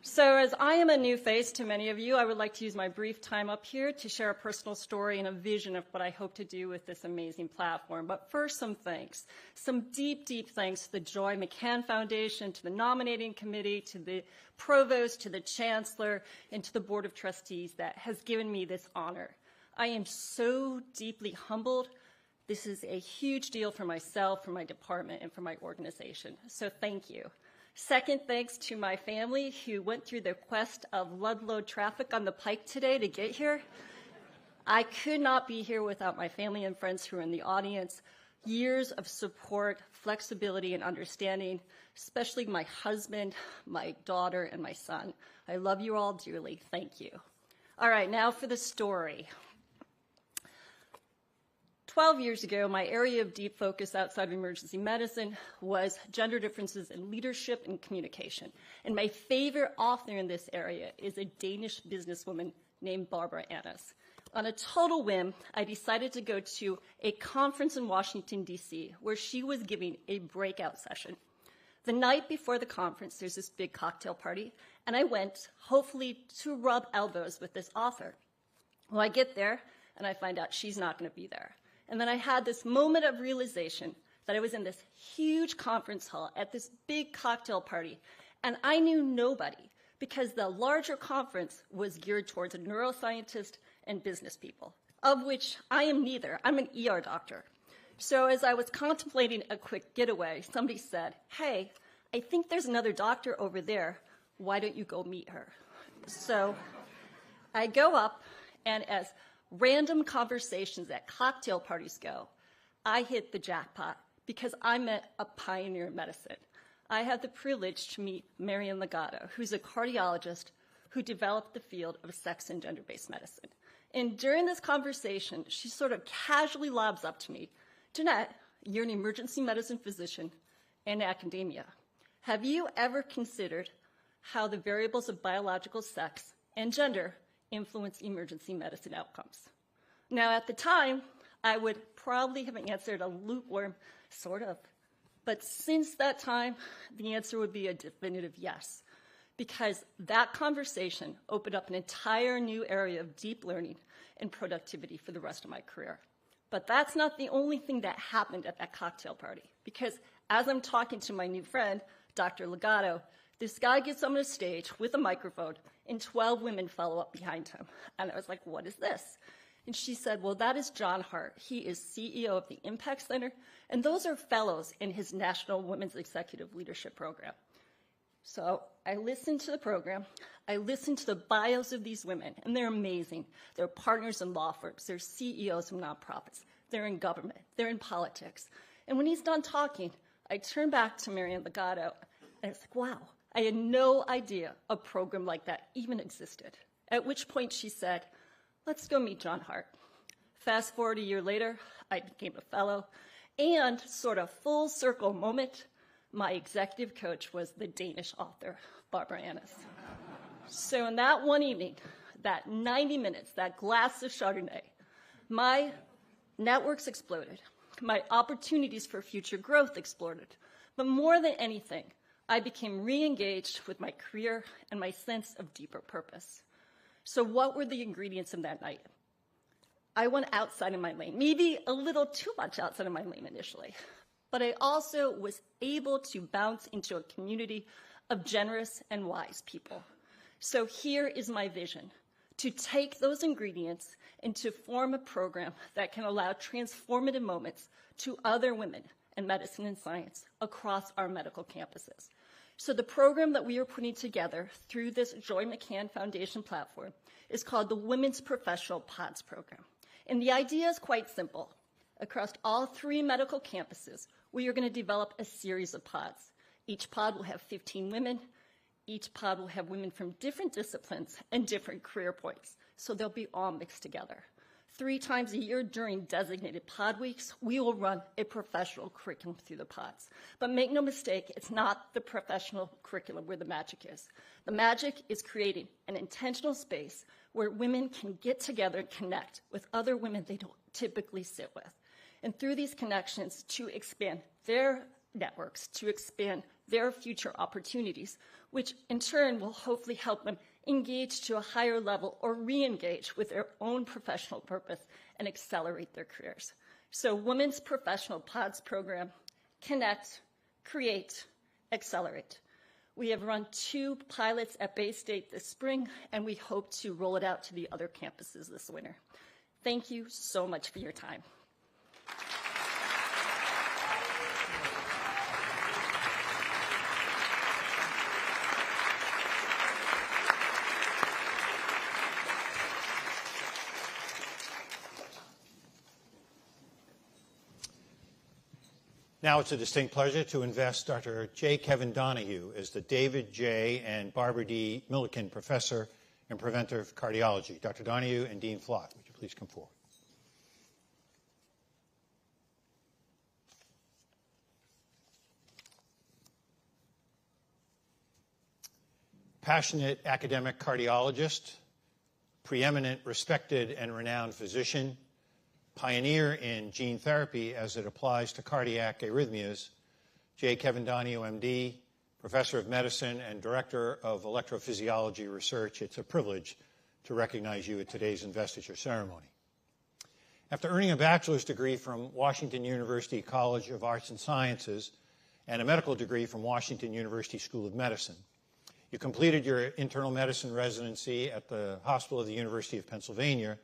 So as I am a new face to many of you, I would like to use my brief time up here to share a personal story and a vision of what I hope to do with this amazing platform. But first, some thanks. Some deep, deep thanks to the Joy McCann Foundation, to the nominating committee, to the provost, to the chancellor, and to the board of trustees that has given me this honor. I am so deeply humbled. This is a huge deal for myself, for my department, and for my organization. So thank you. Second, thanks to my family who went through the quest of Ludlow traffic on the Pike today to get here. I could not be here without my family and friends who are in the audience. Years of support, flexibility, and understanding, especially my husband, my daughter, and my son. I love you all dearly. Thank you. All right, now for the story. 12 years ago, my area of deep focus outside of emergency medicine was gender differences in leadership and communication. And my favorite author in this area is a Danish businesswoman named Barbara Annis. On a total whim, I decided to go to a conference in Washington, D.C., where she was giving a breakout session. The night before the conference, there's this big cocktail party, and I went, hopefully, to rub elbows with this author. Well, I get there, and I find out she's not going to be there. And then I had this moment of realization that I was in this huge conference hall at this big cocktail party, and I knew nobody because the larger conference was geared towards neuroscientists and business people, of which I am neither. I'm an ER doctor. So as I was contemplating a quick getaway, somebody said, "Hey, I think there's another doctor over there. Why don't you go meet her?" So I go up, and as random conversations at cocktail parties go, I hit the jackpot because I met a pioneer in medicine. I had the privilege to meet Marian Legato, who's a cardiologist who developed the field of sex and gender-based medicine. And during this conversation, she sort of casually lobs up to me, "Jeanette, you're an emergency medicine physician in academia. Have you ever considered how the variables of biological sex and gender influence emergency medicine outcomes?" Now, at the time, I would probably have answered a lukewarm, sort of. But since that time, the answer would be a definitive yes, because that conversation opened up an entire new area of deep learning and productivity for the rest of my career. But that's not the only thing that happened at that cocktail party, because as I'm talking to my new friend, Dr. Legato, this guy gets on the stage with a microphone, and 12 women follow up behind him. And I was like, "What is this?" And she said, "Well, that is John Hart. He is CEO of the Impact Center, and those are fellows in his National Women's Executive Leadership Program." So I listened to the program. I listened to the bios of these women, and they're amazing. They're partners in law firms. They're CEOs of nonprofits. They're in government. They're in politics. And when he's done talking, I turned back to Marian Legato, and it's like, wow, I had no idea a program like that even existed. At which point she said, let's go meet John Hart. Fast forward a year later, I became a fellow, and sort of full circle moment, my executive coach was the Danish author, Barbara Annis. So in that one evening, that 90 minutes, that glass of Chardonnay, my networks exploded. My opportunities for future growth exploded. But more than anything, I became re-engaged with my career and my sense of deeper purpose. So what were the ingredients of that night? I went outside of my lane, maybe a little too much outside of my lane initially, but I also was able to bounce into a community of generous and wise people. So here is my vision, to take those ingredients and to form a program that can allow transformative moments to other women in medicine and science across our medical campuses. So the program that we are putting together through this Joy McCann Foundation platform is called the Women's Professional Pods Program. And the idea is quite simple. Across all 3 medical campuses, we are going to develop a series of pods. Each pod will have 15 women. Each pod will have women from different disciplines and different career points. So they'll be all mixed together. 3 times a year during designated pod weeks, we will run a professional curriculum through the pods. But make no mistake, it's not the professional curriculum where the magic is. The magic is creating an intentional space where women can get together and connect with other women they don't typically sit with. And through these connections, to expand their networks, to expand their future opportunities, which in turn will hopefully help them engage to a higher level or re-engage with their own professional purpose and accelerate their careers. So Women's Professional Pods Program, connect, create, accelerate. We have run 2 pilots at Bay State this spring, and we hope to roll it out to the other campuses this winter. Thank you so much for your time. Now it's a distinct pleasure to invest Dr. J. Kevin Donahue as the David J. and Barbara D. Milliken Professor in Preventive Cardiology. Dr. Donahue and Dean Flott, would you please come forward? Passionate academic cardiologist, preeminent, respected, and renowned physician, pioneer in gene therapy as it applies to cardiac arrhythmias, J. Kevin Donahue, MD, Professor of Medicine and Director of Electrophysiology Research. It's a privilege to recognize you at today's investiture ceremony. After earning a bachelor's degree from Washington University College of Arts and Sciences and a medical degree from Washington University School of Medicine, you completed your internal medicine residency at the Hospital of the University of Pennsylvania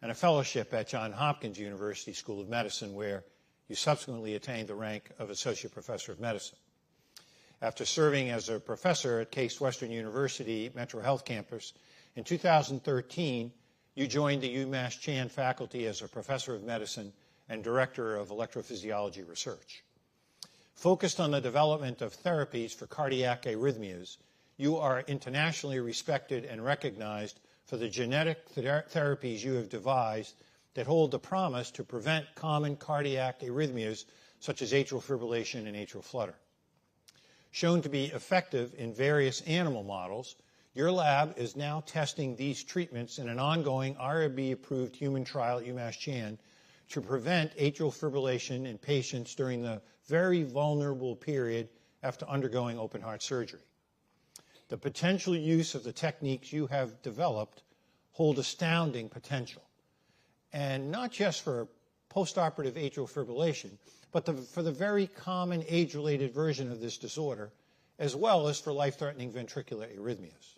and a fellowship at Johns Hopkins University School of Medicine, where you subsequently attained the rank of Associate Professor of Medicine. After serving as a professor at Case Western University Metro Health Campus, in 2013, you joined the UMass Chan faculty as a Professor of Medicine and Director of Electrophysiology Research. Focused on the development of therapies for cardiac arrhythmias, you are internationally respected and recognized for the genetic therapies you have devised that hold the promise to prevent common cardiac arrhythmias such as atrial fibrillation and atrial flutter. Shown to be effective in various animal models, your lab is now testing these treatments in an ongoing IRB-approved human trial at UMass Chan to prevent atrial fibrillation in patients during the very vulnerable period after undergoing open heart surgery. The potential use of the techniques you have developed hold astounding potential, and not just for postoperative atrial fibrillation, but for the very common age-related version of this disorder, as well as for life-threatening ventricular arrhythmias.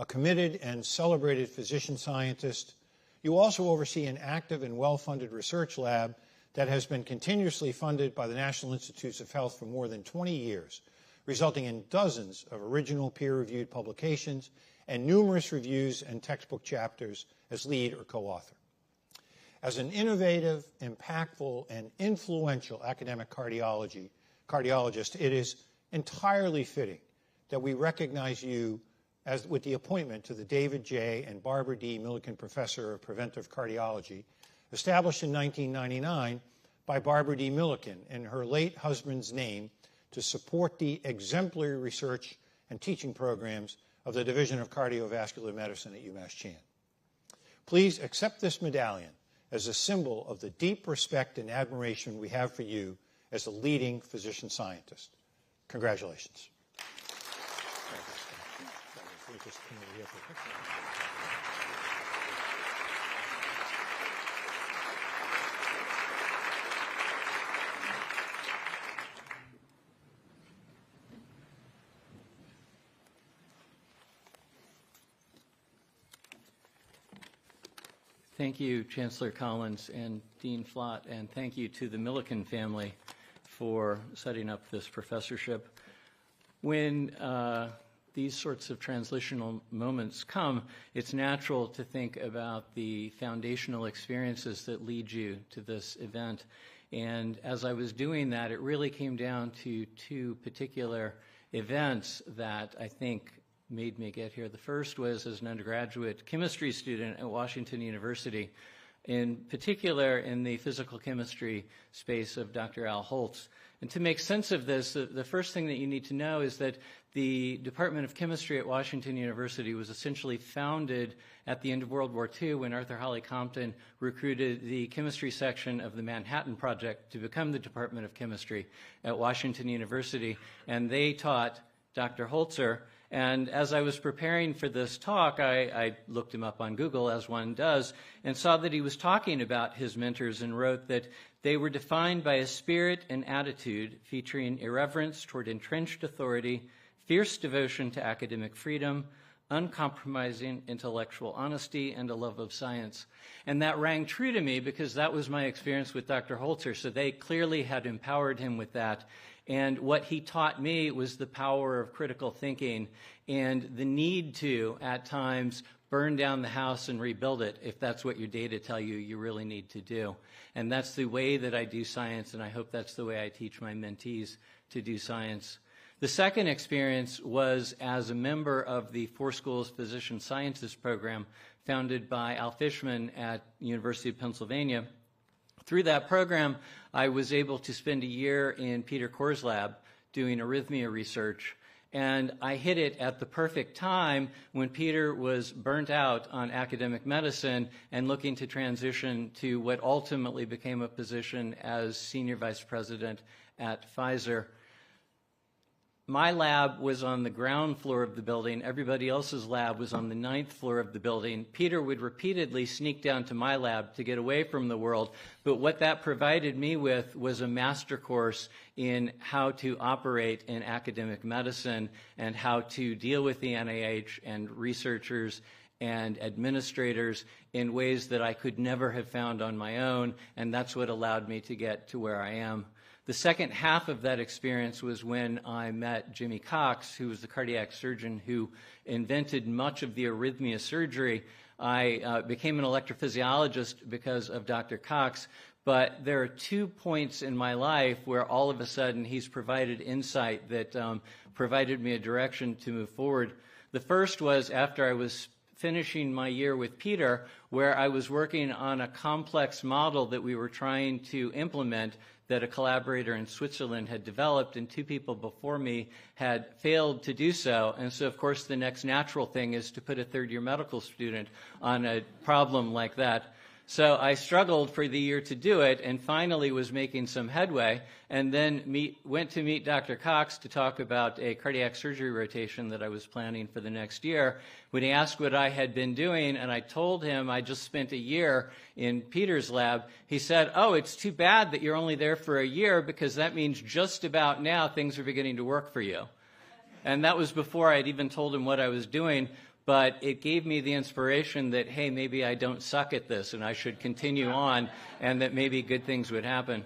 A committed and celebrated physician scientist, you also oversee an active and well-funded research lab that has been continuously funded by the National Institutes of Health for more than 20 years, resulting in dozens of original peer-reviewed publications and numerous reviews and textbook chapters as lead or co-author. As an innovative, impactful, and influential academic cardiologist, it is entirely fitting that we recognize you as with the appointment to the David J. and Barbara D. Millikan Professor of Preventive Cardiology, established in 1999 by Barbara D. Millikan in her late husband's name to support the exemplary research and teaching programs of the Division of Cardiovascular Medicine at UMass Chan. Please accept this medallion as a symbol of the deep respect and admiration we have for you as a leading physician scientist. Congratulations. Thank you, Chancellor Collins and Dean Flott, and thank you to the Millikan family for setting up this professorship. When these sorts of transitional moments come, it's natural to think about the foundational experiences that lead you to this event. And as I was doing that, it really came down to two particular events that I think made me get here. The first was as an undergraduate chemistry student at Washington University, in particular in the physical chemistry space of Dr. Al Holtz. And to make sense of this, the first thing that you need to know is that the Department of Chemistry at Washington University was essentially founded at the end of World War II when Arthur Holly Compton recruited the chemistry section of the Manhattan Project to become the Department of Chemistry at Washington University. And they taught Dr. Holzer. And as I was preparing for this talk, I looked him up on Google, as one does, and saw that he was talking about his mentors and wrote that they were defined by a spirit and attitude featuring irreverence toward entrenched authority, fierce devotion to academic freedom, uncompromising intellectual honesty, and a love of science. And that rang true to me because that was my experience with Dr. Holzer, so they clearly had empowered him with that. And what he taught me was the power of critical thinking and the need to, at times, burn down the house and rebuild it if that's what your data tell you you really need to do. And that's the way that I do science, and I hope that's the way I teach my mentees to do science. The second experience was as a member of the Four Schools Physician Scientist program founded by Al Fishman at University of Pennsylvania. Through that program, I was able to spend a year in Peter Kor's lab doing arrhythmia research, and I hit it at the perfect time when Peter was burnt out on academic medicine and looking to transition to what ultimately became a position as senior vice president at Pfizer. My lab was on the ground floor of the building. Everybody else's lab was on the 9th floor of the building. Peter would repeatedly sneak down to my lab to get away from the world. But what that provided me with was a master course in how to operate in academic medicine and how to deal with the NIH and researchers and administrators in ways that I could never have found on my own. And that's what allowed me to get to where I am. The second half of that experience was when I met Jimmy Cox, who was the cardiac surgeon who invented much of the arrhythmia surgery. I became an electrophysiologist because of Dr. Cox, but there are 2 points in my life where all of a sudden he's provided insight that provided me a direction to move forward. The first was after I was finishing my year with Peter, where I was working on a complex model that we were trying to implement that a collaborator in Switzerland had developed, and 2 people before me had failed to do so. And so, of course, the next natural thing is to put a third-year medical student on a problem like that. So I struggled for the year to do it and finally was making some headway, and then went to meet Dr. Cox to talk about a cardiac surgery rotation that I was planning for the next year. When he asked what I had been doing, and I told him I just spent a year in Peter's lab, he said, "Oh, it's too bad that you're only there for a year because that means just about now things are beginning to work for you." And that was before I'd even told him what I was doing. But it gave me the inspiration that, hey, maybe I don't suck at this and I should continue on and that maybe good things would happen.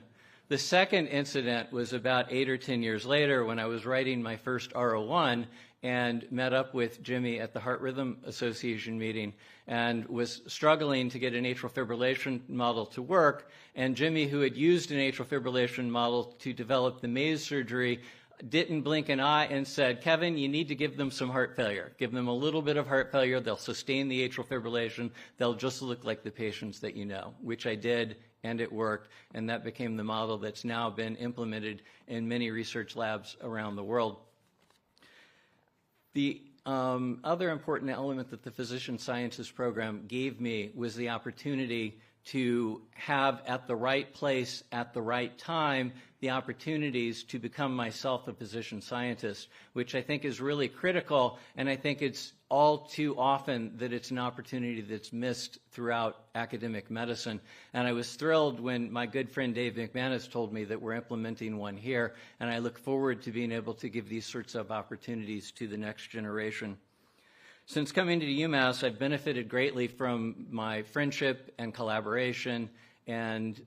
The second incident was about 8 or 10 years later when I was writing my first R01 and met up with Jimmy at the Heart Rhythm Association meeting and was struggling to get an atrial fibrillation model to work. And Jimmy, who had used an atrial fibrillation model to develop the Maze surgery, didn't blink an eye and said, Kevin, you need to give them some heart failure. Give them a little bit of heart failure. They'll sustain the atrial fibrillation. They'll just look like the patients that you know, which I did, and it worked. And that became the model that's now been implemented in many research labs around the world. The other important element that the physician scientist program gave me was the opportunity to have at the right place at the right time the opportunities to become myself a physician scientist, which I think is really critical, and I think it's all too often that it's an opportunity that's missed throughout academic medicine. And I was thrilled when my good friend Dave McManus told me that we're implementing one here, and I look forward to being able to give these sorts of opportunities to the next generation. Since coming to UMass, I've benefited greatly from my friendship and collaboration and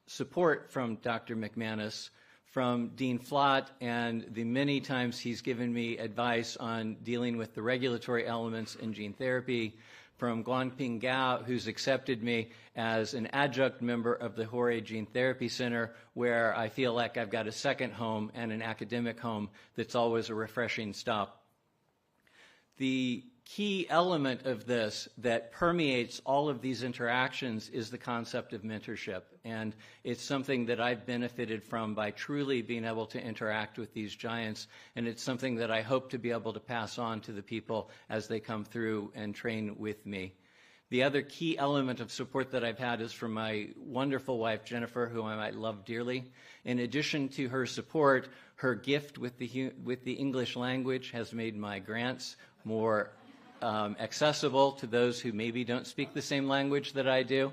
support from Dr. McManus, from Dean Flott, and the many times he's given me advice on dealing with the regulatory elements in gene therapy, from Guangping Gao, who's accepted me as an adjunct member of the Hore Gene Therapy Center, where I feel like I've got a second home and an academic home that's always a refreshing stop. The key element of this that permeates all of these interactions is the concept of mentorship. And it's something that I've benefited from by truly being able to interact with these giants. And it's something that I hope to be able to pass on to the people as they come through and train with me. The other key element of support that I've had is from my wonderful wife, Jennifer, whom I love dearly. In addition to her support, her gift with the English language has made my grants more accessible to those who maybe don't speak the same language that I do.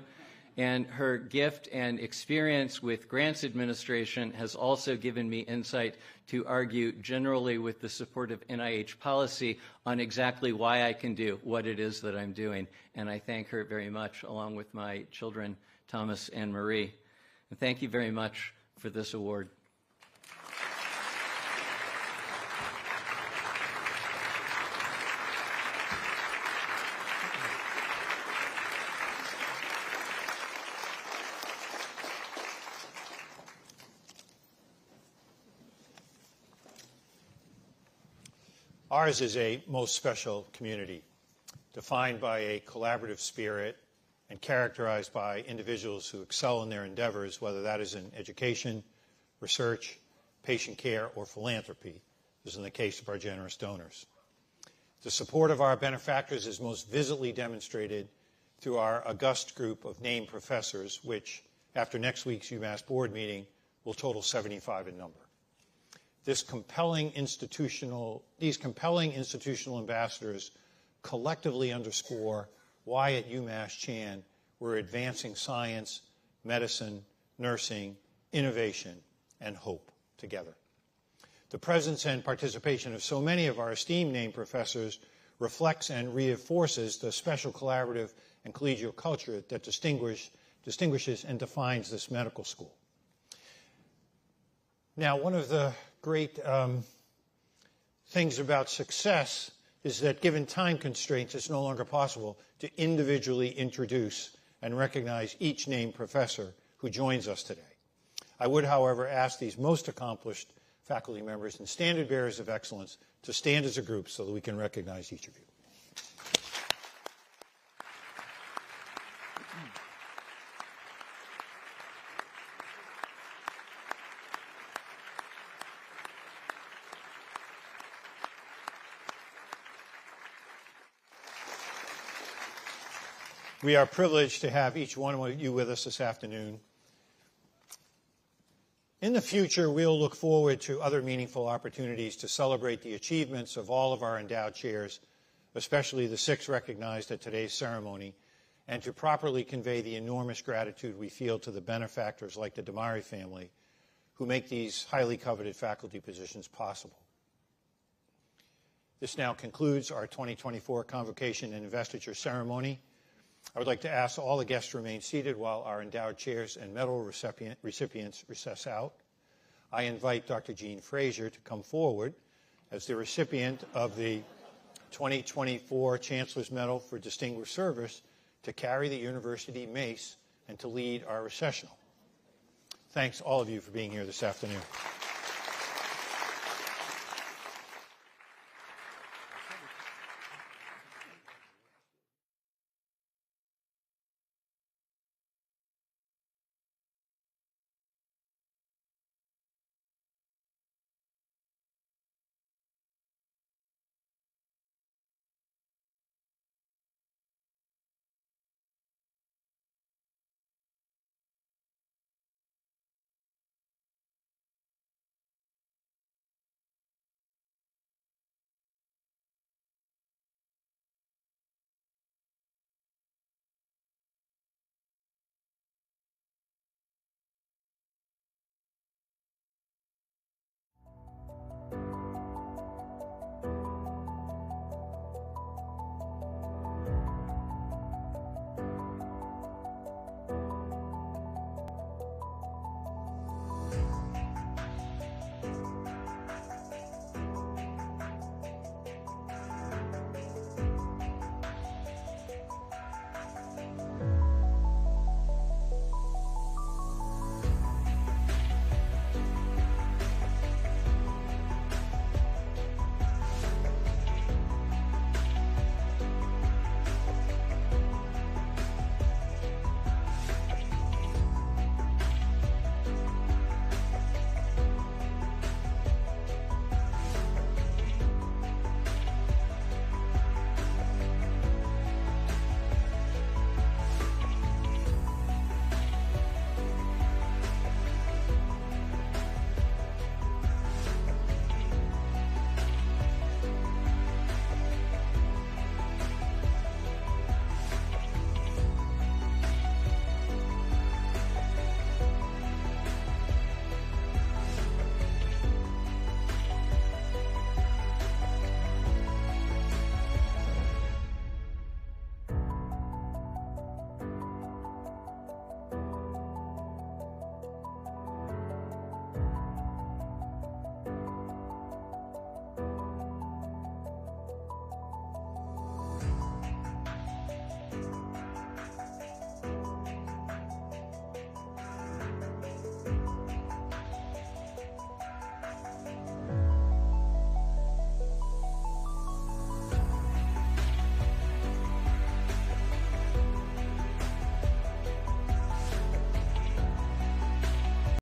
And her gift and experience with grants administration has also given me insight to argue generally with the support of NIH policy on exactly why I can do what it is that I'm doing. And I thank her very much, along with my children, Thomas and Marie. And thank you very much for this award. Ours is a most special community, defined by a collaborative spirit and characterized by individuals who excel in their endeavors, whether that is in education, research, patient care, or philanthropy, as in the case of our generous donors. The support of our benefactors is most visibly demonstrated through our august group of named professors, which, after next week's UMass board meeting, will total 75 in number. These compelling institutional ambassadors collectively underscore why at UMass Chan we're advancing science, medicine, nursing, innovation, and hope together. The presence and participation of so many of our esteemed named professors reflects and reinforces the special collaborative and collegial culture that distinguishes and defines this medical school. Now, one of the great things about success is that given time constraints, it's no longer possible to individually introduce and recognize each named professor who joins us today. I would, however, ask these most accomplished faculty members and standard bearers of excellence to stand as a group so that we can recognize each of you. We are privileged to have each one of you with us this afternoon. In the future, we'll look forward to other meaningful opportunities to celebrate the achievements of all of our endowed chairs, especially the 6 recognized at today's ceremony, and to properly convey the enormous gratitude we feel to the benefactors like the Damari family who make these highly coveted faculty positions possible. This now concludes our 2024 Convocation and Investiture ceremony. I would like to ask all the guests to remain seated while our endowed chairs and medal recipients recess out. I invite Dr. Jean Fraser to come forward as the recipient of the 2024 Chancellor's Medal for Distinguished Service to carry the university mace and to lead our recessional. Thanks all of you for being here this afternoon.